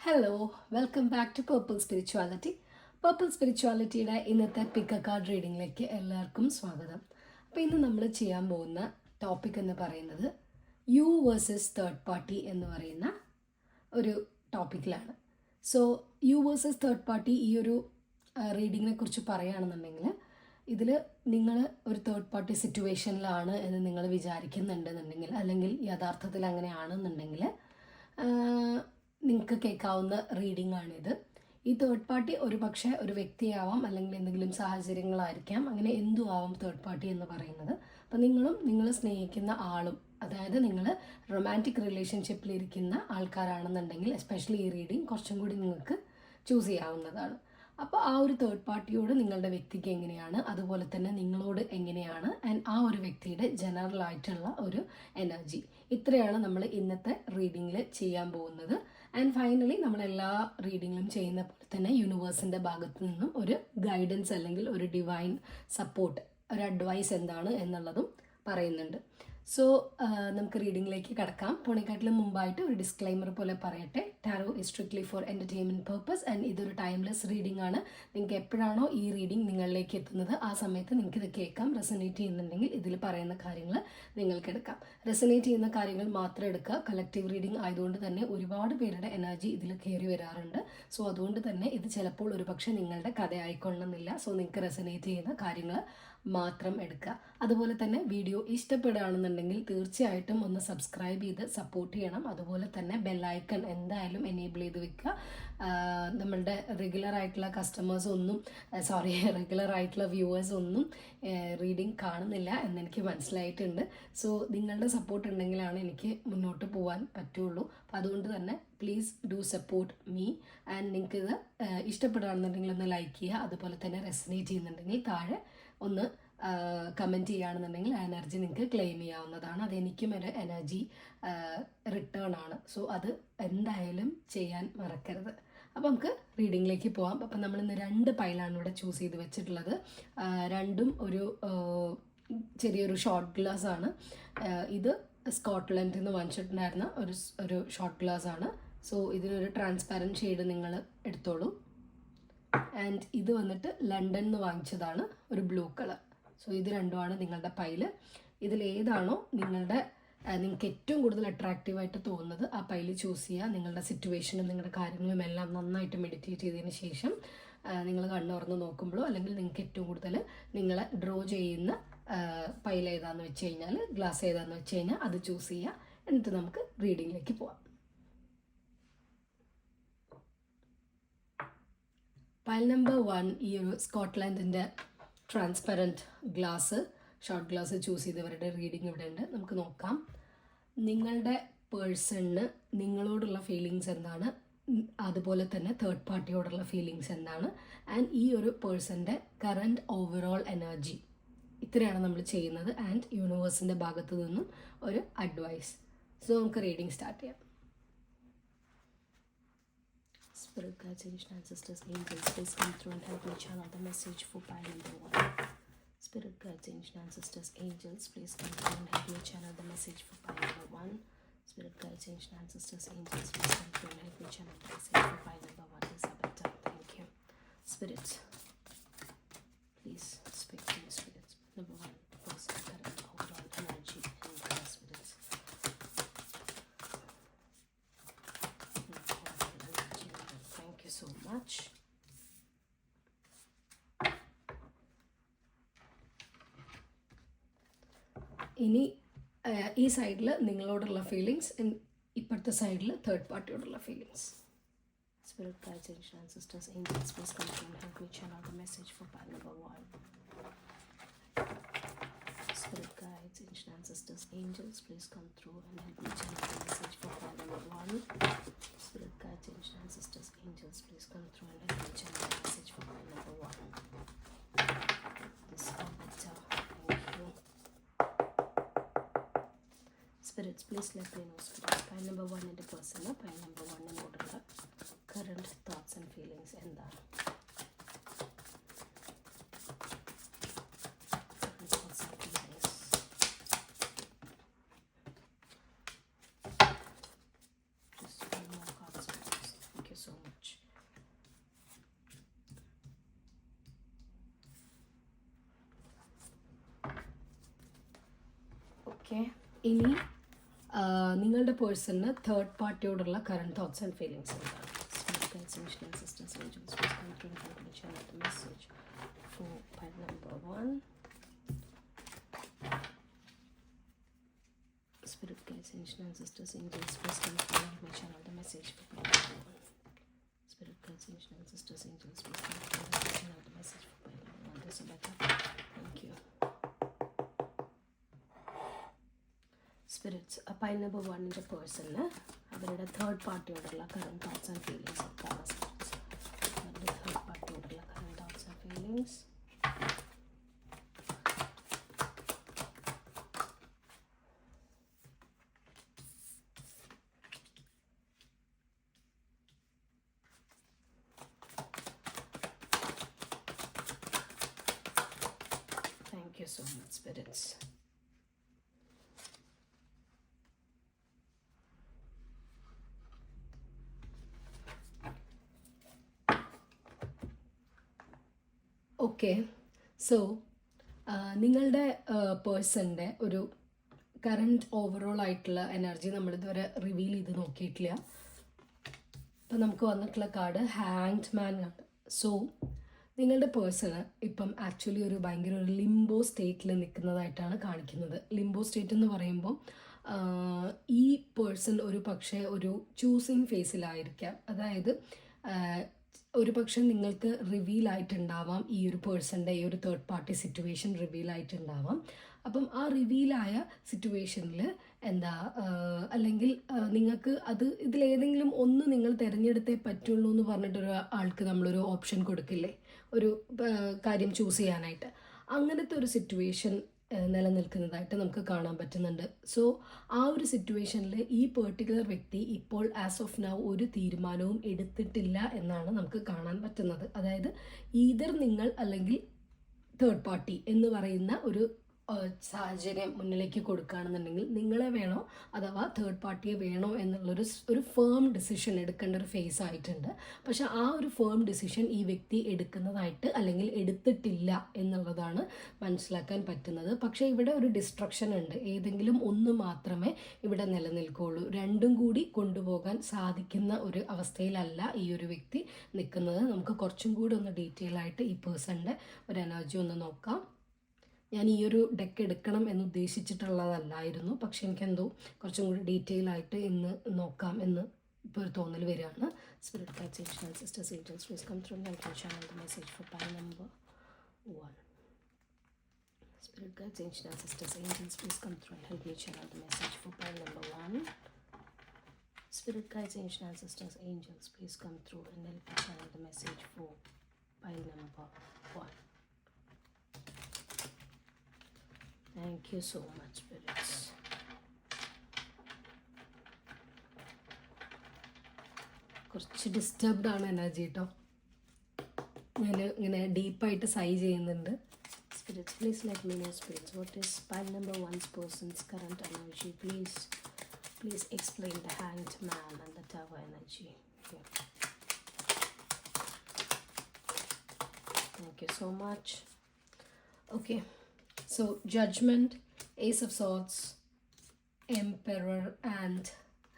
Hello welcome back to purple spirituality. Purple സ്പിരിച്വാലിറ്റിയുടെ ഇന്നത്തെ pick A card റീഡിങ്ങിലേക്ക് എല്ലാവർക്കും സ്വാഗതം. അപ്പോൾ ഇന്ന് നമ്മൾ ചെയ്യാൻ പോകുന്ന ടോപ്പിക് എന്ന് പറയുന്നത് യു വേഴ്സസ് തേർഡ് പാർട്ടി എന്ന് പറയുന്ന ഒരു ടോപ്പിക്കിലാണ്. So you versus third party ഈ ഒരു റീഡിങ്ങിനെ കുറിച്ച് പറയുകയാണെന്നുണ്ടെങ്കിൽ ഇതിൽ നിങ്ങൾ ഒരു തേർഡ് പാർട്ടി സിറ്റുവേഷനിലാണ് എന്ന് നിങ്ങൾ വിചാരിക്കുന്നുണ്ടെന്നുണ്ടെങ്കിൽ, അല്ലെങ്കിൽ യഥാർത്ഥത്തിൽ അങ്ങനെയാണെന്നുണ്ടെങ്കിൽ നിങ്ങൾക്ക് കേൾക്കാവുന്ന റീഡിംഗ് ആണിത്. ഈ തേർഡ് പാർട്ടി ഒരു പക്ഷേ ഒരു വ്യക്തിയാവാം, അല്ലെങ്കിൽ എന്തെങ്കിലും സാഹചര്യങ്ങളായിരിക്കാം, അങ്ങനെ എന്തു ആവാം തേർഡ് പാർട്ടി എന്ന് പറയുന്നത്. അപ്പം നിങ്ങളും നിങ്ങൾ സ്നേഹിക്കുന്ന ആളും, അതായത് നിങ്ങൾ റൊമാൻറ്റിക് റിലേഷൻഷിപ്പിലിരിക്കുന്ന ആൾക്കാരാണെന്നുണ്ടെങ്കിൽ എസ്പെഷ്യലി ഈ റീഡിങ് കുറച്ചും കൂടി നിങ്ങൾക്ക് ചൂസ് ചെയ്യാവുന്നതാണ്. അപ്പോൾ ആ ഒരു തേർഡ് പാർട്ടിയോട് നിങ്ങളുടെ വ്യക്തിക്ക് എങ്ങനെയാണ്, അതുപോലെ തന്നെ നിങ്ങളോട് എങ്ങനെയാണ്, ആൻഡ് ആ ഒരു വ്യക്തിയുടെ ജനറൽ ആയിട്ടുള്ള ഒരു എനർജി, ഇത്രയാണ് നമ്മൾ ഇന്നത്തെ റീഡിങ്ങിൽ ചെയ്യാൻ പോകുന്നത്. ആൻഡ് ഫൈനലി നമ്മളെല്ലാ റീഡിങ്ങിലും ചെയ്യുന്ന പോലെ തന്നെ യൂണിവേഴ്സിൻ്റെ ഭാഗത്തു നിന്നും ഒരു ഗൈഡൻസ് അല്ലെങ്കിൽ ഒരു ഡിവൈൻ സപ്പോർട്ട്, ഒരു അഡ്വൈസ് എന്താണ് എന്നുള്ളതും പറയുന്നുണ്ട്. സോ നമുക്ക് റീഡിങ്ങിലേക്ക് കടക്കാം. പോണേക്കാട്ടിലും മുമ്പായിട്ട് ഒരു ഡിസ്ക്ലൈമർ പോലെ പറയട്ടെ. Tarot is strictly four entertainment purpose and ഇതൊരു ടൈംലെസ് റീഡിംഗ് ആണ്. നിങ്ങൾക്ക് എപ്പോഴാണോ ഈ റീഡിംഗ് നിങ്ങളിലേക്ക് എത്തുന്നത് ആ സമയത്ത് നിങ്ങൾക്ക് ഇത് കേൾക്കാം. റെസനേറ്റ് ചെയ്യുന്നുണ്ടെങ്കിൽ ഇതിൽ പറയുന്ന കാര്യങ്ങൾ നിങ്ങൾക്ക് എടുക്കാം. റെസനേറ്റ് ചെയ്യുന്ന കാര്യങ്ങൾ മാത്രം എടുക്കുക. കളക്റ്റീവ് റീഡിംഗ് ആയതുകൊണ്ട് തന്നെ ഒരുപാട് പേരുടെ എനർജി ഇതിൽ കയറി വരാറുണ്ട്. സോ അതുകൊണ്ട് തന്നെ ഇത് ചിലപ്പോൾ ഒരു പക്ഷേ നിങ്ങളുടെ കഥ ആയിക്കൊള്ളണമെന്നില്ല. സോ നിങ്ങൾക്ക് റെസനേറ്റ് ചെയ്യുന്ന കാര്യങ്ങൾ മാത്രം എടുക്കുക. അതുപോലെ തന്നെ വീഡിയോ ഇഷ്ടപ്പെടുകയാണെന്നുണ്ടെങ്കിൽ തീർച്ചയായിട്ടും ഒന്ന് സബ്സ്ക്രൈബ് ചെയ്ത് സപ്പോർട്ട് ചെയ്യണം. അതുപോലെ തന്നെ ബെല്ലൈക്കൺ എന്തായാലും എനേബിൾ ചെയ്ത് വെക്കുക. നമ്മളുടെ റെഗുലർ ആയിട്ടുള്ള കസ്റ്റമേഴ്സ് ഒന്നും റെഗുലർ ആയിട്ടുള്ള വ്യൂവേഴ്സ് ഒന്നും റീഡിങ് കാണുന്നില്ല എന്നെനിക്ക് മനസ്സിലായിട്ടുണ്ട്. സോ നിങ്ങളുടെ സപ്പോർട്ട് ഉണ്ടെങ്കിലാണ് എനിക്ക് മുന്നോട്ട് പോകാൻ പറ്റുള്ളൂ. അപ്പോൾ അതുകൊണ്ട് തന്നെ please do support me. And നിങ്ങൾക്കിത് ഇഷ്ടപ്പെടുകയാണെന്നുണ്ടെങ്കിൽ ഒന്ന് ലൈക്ക് ചെയ്യുക. അതുപോലെ തന്നെ റെസനേറ്റ് ചെയ്യുന്നുണ്ടെങ്കിൽ താഴെ ഒന്ന് കമൻറ്റ് ചെയ്യുകയാണെന്നുണ്ടെങ്കിൽ ആ എനർജി നിങ്ങൾക്ക് ക്ലെയിം ചെയ്യാവുന്നതാണ്. അതെനിക്കും ഒരു എനർജി റിട്ടേൺ ആണ്. സോ അത് എന്തായാലും ചെയ്യാൻ മറക്കരുത്. അപ്പോൾ നമുക്ക് റീഡിങ്ങിലേക്ക് പോകാം. അപ്പം നമ്മളിന്ന് 2 പൈലാണ് ഇവിടെ ചൂസ് ചെയ്ത് വെച്ചിട്ടുള്ളത്. രണ്ടും ഒരു ചെറിയൊരു ഷോർട്ട് ഗ്ലാസ് ആണ്. ഇത് സ്കോട്ട്ലൻഡിൽ നിന്ന് വാങ്ങിച്ചിട്ടുണ്ടായിരുന്ന ഒരു ഷോർട്ട് ഗ്ലാസ് ആണ്. സോ ഇതിനൊരു ട്രാൻസ്പാരൻറ്റ് ഷെയ്ഡ് നിങ്ങൾ എടുത്തോളൂ. ആൻഡ് ഇത് വന്നിട്ട് ലണ്ടനിൽ നിന്ന് വാങ്ങിച്ചതാണ്, ഒരു ബ്ലൂ കളർ. സോ ഇത് രണ്ടുമാണ് നിങ്ങളുടെ പൈല്. ഇതിലേതാണോ നിങ്ങൾക്ക് ഏറ്റവും കൂടുതൽ അട്രാക്റ്റീവായിട്ട് തോന്നുന്നത് ആ പൈല് ചൂസ് ചെയ്യുക. നിങ്ങളുടെ സിറ്റുവേഷനും നിങ്ങളുടെ കാര്യങ്ങളും എല്ലാം നന്നായിട്ട് മെഡിറ്റേറ്റ് ചെയ്തതിന് ശേഷം നിങ്ങൾ കണ്ണുറന്ന് നോക്കുമ്പോഴോ, അല്ലെങ്കിൽ നിങ്ങൾക്ക് ഏറ്റവും കൂടുതൽ നിങ്ങളെ ഡ്രോ ചെയ്യുന്ന പൈൽ ഏതാണെന്ന് വെച്ച് കഴിഞ്ഞാൽ, ഗ്ലാസ് ഏതാണെന്ന് വെച്ച് കഴിഞ്ഞാൽ അത് ചൂസ് ചെയ്യുക. എന്നിട്ട് നമുക്ക് റീഡിങ്ങിലേക്ക് പോവാം. പൈൽ നമ്പർ 1 ഈ ഒരു സ്കോട്ട്ലൻഡിൻ്റെ transparent glass, short glass choose ചെയ്തവരുടെ റീഡിംഗ് ഇവിടെ ഉണ്ട്. നമുക്ക് നോക്കാം. നിങ്ങളുടെ പേഴ്സണിന് നിങ്ങളോടുള്ള ഫീലിങ്സ് എന്താണ്, അതുപോലെ തന്നെ തേർഡ് പാർട്ടിയോടുള്ള ഫീലിങ്സ് എന്താണ്, ആൻഡ് ഈ ഒരു പേഴ്സൻ്റെ കറൻറ്റ് ഓവറോൾ എനർജി, ഇത്രയാണ് നമ്മൾ ചെയ്യുന്നത്. ആൻഡ് യൂണിവേഴ്സിൻ്റെ ഭാഗത്തു നിന്നും ഒരു അഡ്വൈസ്. സോ നമുക്ക് റീഡിംഗ് സ്റ്റാർട്ട് ചെയ്യാം. Spirit guides, ancient ancestors, angels, please come through and help me channel the message for pile number 1. Spirit guides, ancient ancestors, angels, please come through and help me channel the message for pile number 1. Spirit guides, ancient ancestors, angels, please come through and help me channel the message for pile number 1. Isabella, thank you. Spirits, please speak to me, spirits. Number 1, person, current, overall energy, and spirits. Thank you so much. ഇനി ഈ സൈഡിൽ നിങ്ങളോടുള്ള feelings, ഇപ്പോഴത്തെ സൈഡിൽ third പാർട്ടിയോടുള്ള feelings. Spirit guides, ancient ancestors, angels, please come through and help me channel the message for pile number 1. Spirit guides, ancient ancestors, angels, please come through and help me channel the message for pile number 1. Spirit guides, ancient ancestors, angels, please come through and help me channel the message for pile number 1. This is better. Thank you. Spirits, please let me know, spirits. Pile number 1 in the person, pile number 1 in order. Current thoughts and feelings എന്താണ്? Just one more card, spirits. Thank you okay, ഇനി നിങ്ങളുടെ പേഴ്സണിന് third പാർട്ടിയോടുള്ള current thoughts and feelings എന്താണ്? Message for pile number 1. Spirit guides, ancient ancestors, angels, please confirm my channel the message for pile number 1. Spirit guides, ancient ancestors, angels, please confirm my channel the message for pile number 1. This is better. Thank you. Spirits, pile number 1 in the person, അവരുടെ third പാർട്ടിയോടുള്ള current thoughts and feelings എന്താണ്? Spirits അവരുടെ third പാർട്ടിയോടുള്ള current thoughts and feelings. Thank you so much, spirits. Okay, so നിങ്ങളുടെ പേഴ്സണിൻ്റെ ഒരു current overall ആയിട്ടുള്ള energy നമ്മളിതുവരെ റിവീൽ ചെയ്ത് നോക്കിയിട്ടില്ല. അപ്പോൾ നമുക്ക് വന്നിട്ടുള്ള കാർഡ് ഹാങ്ഡ് മാൻ ആണ്. സോ നിങ്ങളുടെ പേഴ്സണ് ഇപ്പം ആക്ച്വലി ഒരു ഭയങ്കര ഒരു ലിംബോ സ്റ്റേറ്റിൽ നിൽക്കുന്നതായിട്ടാണ് കാണിക്കുന്നത്. ലിംബോ സ്റ്റേറ്റ് എന്ന് പറയുമ്പോൾ ഈ പേഴ്സൺ ഒരു പക്ഷേ ഒരു ചൂസിങ് ഫേസിലായിരിക്കാം. അതായത് ഒരു പക്ഷേ നിങ്ങൾക്ക് റിവീൽ ആയിട്ടുണ്ടാവാം ഈ ഒരു പേഴ്സണിൻ്റെ ഈ ഒരു തേർഡ് പാർട്ടി സിറ്റുവേഷൻ റിവീൽ ആയിട്ടുണ്ടാവാം. അപ്പം ആ റിവീലായ സിറ്റുവേഷനിൽ എന്താ അല്ലെങ്കിൽ നിങ്ങൾക്ക് അത് ഇതിലേതെങ്കിലും ഒന്ന് നിങ്ങൾ തിരഞ്ഞെടുത്തേ പറ്റുള്ളൂ എന്ന് പറഞ്ഞിട്ടൊരു ആൾക്ക് നമ്മളൊരു ഓപ്ഷൻ കൊടുക്കില്ലേ, ഒരു കാര്യം ചൂസ് ചെയ്യാനായിട്ട്. അങ്ങനത്തെ ഒരു സിറ്റുവേഷൻ നിലനിൽക്കുന്നതായിട്ട് നമുക്ക് കാണാൻ പറ്റുന്നുണ്ട്. സോ ആ ഒരു സിറ്റുവേഷനിൽ ഈ പെർട്ടിക്കുലർ വ്യക്തി ഇപ്പോൾ ആസ് ഓഫ് നൗ ഒരു തീരുമാനവും എടുത്തിട്ടില്ല എന്നാണ് നമുക്ക് കാണാൻ പറ്റുന്നത്. അതായത് ഈതർ നിങ്ങൾ അല്ലെങ്കിൽ തേർഡ് പാർട്ടി എന്ന് പറയുന്ന ഒരു സാഹചര്യം മുന്നിലേക്ക് കൊടുക്കുകയാണെന്നുണ്ടെങ്കിൽ നിങ്ങളെ വേണോ അഥവാ തേർഡ് പാർട്ടിയെ വേണോ എന്നുള്ളൊരു ഫേം ഡിസിഷൻ എടുക്കേണ്ട ഒരു ഫേസ് ആയിട്ടുണ്ട്. പക്ഷെ ആ ഒരു ഫേം ഡിസിഷൻ ഈ വ്യക്തി എടുക്കുന്നതായിട്ട് അല്ലെങ്കിൽ എടുത്തിട്ടില്ല എന്നുള്ളതാണ് മനസ്സിലാക്കാൻ പറ്റുന്നത്. പക്ഷേ ഇവിടെ ഒരു ഡിസ്ട്രക്ഷൻ ഉണ്ട്. ഏതെങ്കിലും ഒന്ന് മാത്രമേ ഇവിടെ നിലനിൽക്കുകയുള്ളൂ. രണ്ടും കൂടി കൊണ്ടുപോകാൻ സാധിക്കുന്ന ഒരു അവസ്ഥയിലല്ല ഈ ഒരു വ്യക്തി നിൽക്കുന്നത്. നമുക്ക് കുറച്ചും കൂടി ഒന്ന് ഡീറ്റെയിൽ ആയിട്ട് ഈ പേഴ്സണിൻ്റെ ഒരു എനർജി ഒന്ന് നോക്കാം. ഞാൻ ഈ ഒരു ഡെക്ക് എടുക്കണം എന്ന് ഉദ്ദേശിച്ചിട്ടുള്ളതല്ലായിരുന്നു, പക്ഷെ എനിക്കെന്തോ കുറച്ചും കൂടി ഡീറ്റെയിൽ ആയിട്ട് ഇന്ന് നോക്കാം എന്ന് ഇപ്പോൾ ഒരു തോന്നൽ വരികയാണ്. Spirit guides, angels, sisters, angels, please come through and channel the message for pile number 1. Spirit guides, ancient ancestors, angels, please come through and help me channel the message for pile number 1. Spirit guides, ancient ancestors, angels, please come through and help me channel the message for pile number 1. Thank you so much, spirits. കുറച്ച് disturbed ആണ് energy കേട്ടോ. ഞാൻ ഇങ്ങനെ ഡീപ്പായിട്ട് സൈ ചെയ്യുന്നുണ്ട്. Spirits, please let me know, spirits, what is pile number 1's person's current energy? Please explain the hanged man and the tower energy. Yeah. Thank you so much. Okay. So, Judgment, Ace of Swords, Emperor and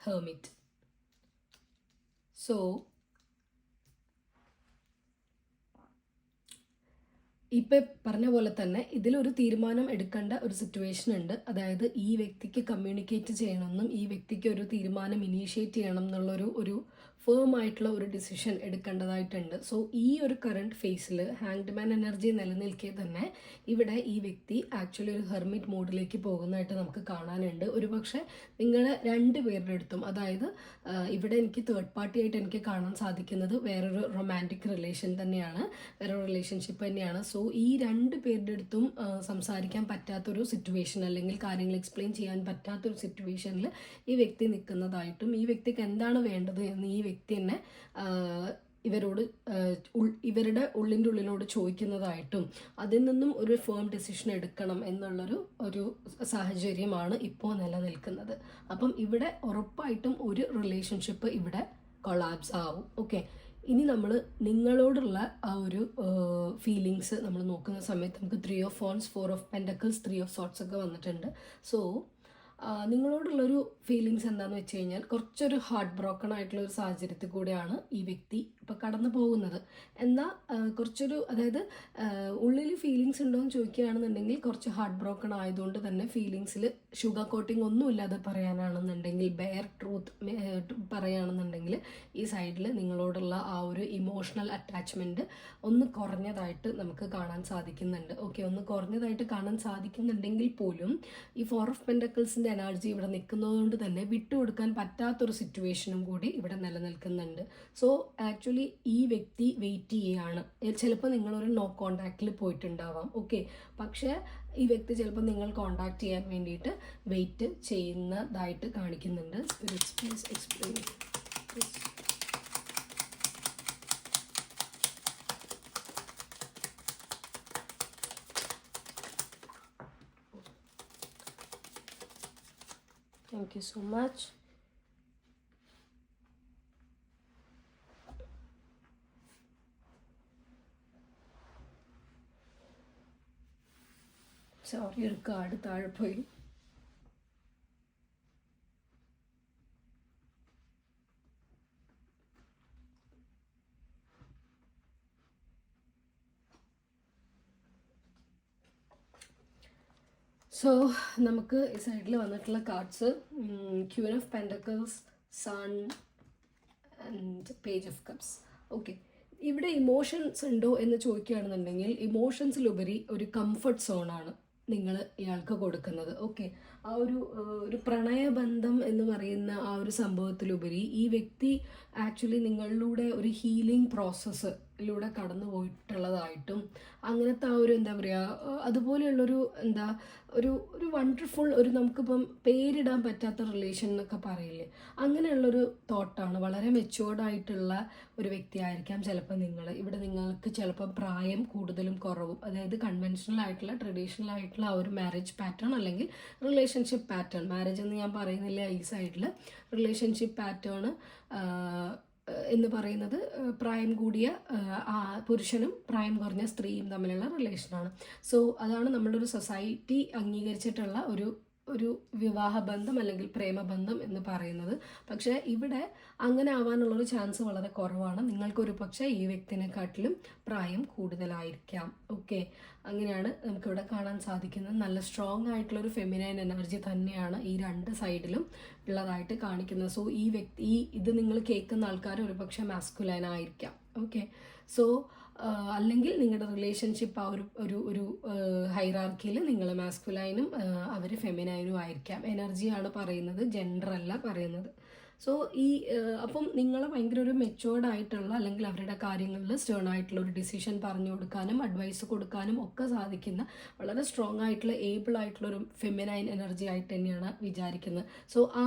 Hermit. So, ഇപ്പം പറഞ്ഞ പോലെ തന്നെ ഇതിലൊരു തീരുമാനം എടുക്കേണ്ട ഒരു situation ഉണ്ട്. അതായത് ഈ വ്യക്തിക്ക് കമ്മ്യൂണിക്കേറ്റ് ചെയ്യണമെന്നും ഈ വ്യക്തിക്ക് ഒരു തീരുമാനം ഇനീഷ്യേറ്റ് ചെയ്യണം എന്നുള്ളൊരു ഫേം ആയിട്ടുള്ള ഒരു ഡിസിഷൻ എടുക്കേണ്ടതായിട്ടുണ്ട്. സോ ഈ ഒരു കറണ്ട് ഫേസിൽ ഹാങ്ഡ് മാൻ എനർജി നിലനിൽക്കെ തന്നെ ഇവിടെ ഈ വ്യക്തി ആക്ച്വലി ഒരു ഹെർമിറ്റ് മോഡിലേക്ക് പോകുന്നതായിട്ട് നമുക്ക് കാണാനുണ്ട്. ഒരു പക്ഷേ നിങ്ങൾ രണ്ട് പേരുടെ അടുത്തും, അതായത് ഇവിടെ എനിക്ക് തേർഡ് പാർട്ടി ആയിട്ട് എനിക്ക് കാണാൻ സാധിക്കുന്നത് വേറൊരു റൊമാൻറ്റിക് റിലേഷൻ തന്നെയാണ്, വേറൊരു റിലേഷൻഷിപ്പ് തന്നെയാണ്. സോ ഈ രണ്ട് പേരുടെ അടുത്തും സംസാരിക്കാൻ പറ്റാത്തൊരു സിറ്റുവേഷൻ അല്ലെങ്കിൽ കാര്യങ്ങൾ എക്സ്പ്ലെയിൻ ചെയ്യാൻ പറ്റാത്തൊരു സിറ്റുവേഷനിൽ ഈ വ്യക്തി നിൽക്കുന്നതായിട്ടും ഈ വ്യക്തിക്ക് എന്താണ് വേണ്ടത് എന്ന് ഈ വ്യക്തി തന്നെ ഇവരോട് ഇവരുടെ ഉള്ളിൻ്റെ ഉള്ളിലോട് ചോദിക്കുന്നതായിട്ടും അതിൽ നിന്നും ഒരു ഫേം ഡിസിഷൻ എടുക്കണം എന്നുള്ളൊരു സാഹചര്യമാണ് ഇപ്പോൾ നിലനിൽക്കുന്നത്. അപ്പം ഇവിടെ ഉറപ്പായിട്ടും ഒരു റിലേഷൻഷിപ്പ് ഇവിടെ കൊളാപ്സ് ആവും. ഓക്കെ, ഇനി നമ്മൾ നിങ്ങളോടുള്ള ആ ഒരു ഫീലിങ്സ് നമ്മൾ നോക്കുന്ന സമയത്ത് നമുക്ക് 3 of Wands, 4 of Pentacles, 3 of Swords ഒക്കെ വന്നിട്ടുണ്ട്. സോ നിങ്ങളോടുള്ളൊരു ഫീലിങ്സ് എന്താണെന്ന് വെച്ച് കഴിഞ്ഞാൽ കുറച്ചൊരു ഹാർട്ട് ബ്രോക്കൺ ആയിട്ടുള്ള ഒരു സാഹചര്യത്തിൽ കൂടെയാണ് ഈ വ്യക്തി ഇപ്പോൾ കടന്നു പോകുന്നത്. എന്നാൽ കുറച്ചൊരു അതായത് ഉള്ളിൽ ഫീലിങ്സ് ഉണ്ടോ എന്ന് ചോദിക്കുകയാണെന്നുണ്ടെങ്കിൽ കുറച്ച് ഹാർട്ട് ബ്രോക്കൺ ആയതുകൊണ്ട് തന്നെ ഫീലിങ്സിൽ ഷുഗർ കോട്ടിംഗ് ഒന്നും ഇല്ലാതെ പറയാനാണെന്നുണ്ടെങ്കിൽ ബെയർ ട്രൂത്ത് പറയുകയാണെന്നുണ്ടെങ്കിൽ ഈ സൈഡിൽ നിങ്ങളോടുള്ള ആ ഒരു ഇമോഷണൽ അറ്റാച്ച്മെൻറ്റ് ഒന്ന് കുറഞ്ഞതായിട്ട് നമുക്ക് കാണാൻ സാധിക്കുന്നുണ്ട്. ഓക്കെ, ഒന്ന് കുറഞ്ഞതായിട്ട് കാണാൻ സാധിക്കുന്നുണ്ടെങ്കിൽ പോലും ഈ 4 ഓഫ് പെൻറ്റക്കിൾസിൻ്റെ എനർജി ഇവിടെ നിൽക്കുന്നതുകൊണ്ട് തന്നെ വിട്ടുകൊടുക്കാൻ പറ്റാത്തൊരു സിറ്റുവേഷനും കൂടി ഇവിടെ നിലനിൽക്കുന്നുണ്ട്. സോ ആക്ച്വലി ഈ വ്യക്തി വെയിറ്റ് ചെയ്യുകയാണ്. ചിലപ്പോൾ നിങ്ങളൊരു നോ കോണ്ടാക്റ്റിൽ പോയിട്ടുണ്ടാവാം. ഓക്കെ, പക്ഷേ ഈ വ്യക്തി ചിലപ്പോൾ നിങ്ങൾ കോണ്ടാക്ട് ചെയ്യാൻ വേണ്ടിയിട്ട് വെയിറ്റ് ചെയ്യുന്നതായിട്ട് കാണിക്കുന്നുണ്ട്. Spirits please explain. Thank you so much. Sorry, ഒരു കാർഡ് താഴെ പോയി. സോ നമുക്ക് ഈ സൈഡിൽ വന്നിട്ടുള്ള cards queen of pentacles, sun and page of cups. Okay, ഇവിടെ ഇമോഷൻസ് ഉണ്ടോ എന്ന് ചോദിക്കുകയാണെന്നുണ്ടെങ്കിൽ ഇമോഷൻസിലുപരി ഒരു കംഫർട്ട് സോണാണ് നിങ്ങൾ ഇയാൾക്ക് കൊടുക്കുന്നത്. ഓക്കെ, ആ ഒരു പ്രണയബന്ധം എന്ന് പറയുന്ന ആ ഒരു സംഭവത്തിലുപരി ഈ വ്യക്തി ആക്ച്വലി നിങ്ങളിലൂടെ ഒരു ഹീലിംഗ് പ്രോസസ്സിലൂടെ കടന്നു പോയിട്ടുള്ളതായിട്ടും അങ്ങനത്തെ ആ ഒരു എന്താ പറയുക അതുപോലെയുള്ളൊരു ഒരു വണ്ടർഫുൾ നമുക്കിപ്പം പേരിടാൻ പറ്റാത്ത റിലേഷൻ എന്നൊക്കെ പറയില്ലേ, അങ്ങനെയുള്ളൊരു തോട്ടാണ്. വളരെ മെച്ചുവേർഡായിട്ടുള്ള ഒരു വ്യക്തിയായിരിക്കാം ചിലപ്പോൾ നിങ്ങൾ. ഇവിടെ നിങ്ങൾക്ക് ചിലപ്പോൾ പ്രായം കൂടുതലും കുറവും, അതായത് കൺവെൻഷണൽ ആയിട്ടുള്ള ട്രഡീഷണൽ ആയിട്ടുള്ള ആ ഒരു മാരേജ് പാറ്റേൺ അല്ലെങ്കിൽ റിലേഷൻഷിപ്പ് പാറ്റേൺ, മാരേജ് എന്ന് ഞാൻ പറയുന്നില്ല ഈ സൈഡിൽ, റിലേഷൻഷിപ്പ് പാറ്റേൺ എന്ന് പറയുന്നത് പ്രായം കൂടിയ പുരുഷനും പ്രായം കുറഞ്ഞ സ്ത്രീയും തമ്മിലുള്ള റിലേഷനാണ്. സോ അതാണ് നമ്മളുടെ ഒരു സൊസൈറ്റി അംഗീകരിച്ചിട്ടുള്ള ഒരു വിവാഹബന്ധം അല്ലെങ്കിൽ പ്രേമബന്ധം എന്ന് പറയുന്നത്. പക്ഷേ ഇവിടെ അങ്ങനെ ആവാനുള്ളൊരു ചാൻസ് വളരെ കുറവാണ്. നിങ്ങൾക്കൊരു പക്ഷേ ഈ വ്യക്തിനെക്കാട്ടിലും പ്രായം കൂടുതലായിരിക്കാം. ഓക്കെ, അങ്ങനെയാണ് നമുക്കിവിടെ കാണാൻ സാധിക്കുന്നത്. നല്ല സ്ട്രോങ് ആയിട്ടുള്ളൊരു ഫെമിനൈൻ എനർജി തന്നെയാണ് ഈ രണ്ട് സൈഡിലും ഉള്ളതായിട്ട് കാണിക്കുന്നത്. സോ ഈ വ്യക്തി ഇത് നിങ്ങൾ കേൾക്കുന്ന ആൾക്കാർ ഒരു പക്ഷേ മാസ്കുലൈൻ ആയിരിക്കാം. ഓക്കെ, സോ അല്ലെങ്കിൽ നിങ്ങളുടെ റിലേഷൻഷിപ്പ് ആ ഒരു ഹൈറാർക്കിയിൽ നിങ്ങൾ മാസ്കുലൈനും അവർ ഫെമിനൈനും ആയിരിക്കാം. എനർജിയാണ് പറയുന്നത്, ജെൻഡർ അല്ല പറയുന്നത്. സോ അപ്പം നിങ്ങൾ ഭയങ്കര ഒരു മെച്ചുവേർഡ് ആയിട്ടുള്ള അല്ലെങ്കിൽ അവരുടെ കാര്യങ്ങളിൽ സ്റ്റേൺ ആയിട്ടുള്ള ഒരു ഡിസിഷൻ പറഞ്ഞു കൊടുക്കാനും അഡ്വൈസ് കൊടുക്കാനും ഒക്കെ സാധിക്കുന്ന വളരെ സ്ട്രോങ് ആയിട്ടുള്ള ഏബിൾ ആയിട്ടുള്ള ഒരു ഫെമിനൈൻ എനർജി ആയിട്ട് തന്നെയാണ് വിചാരിക്കുന്നത്. സോ ആ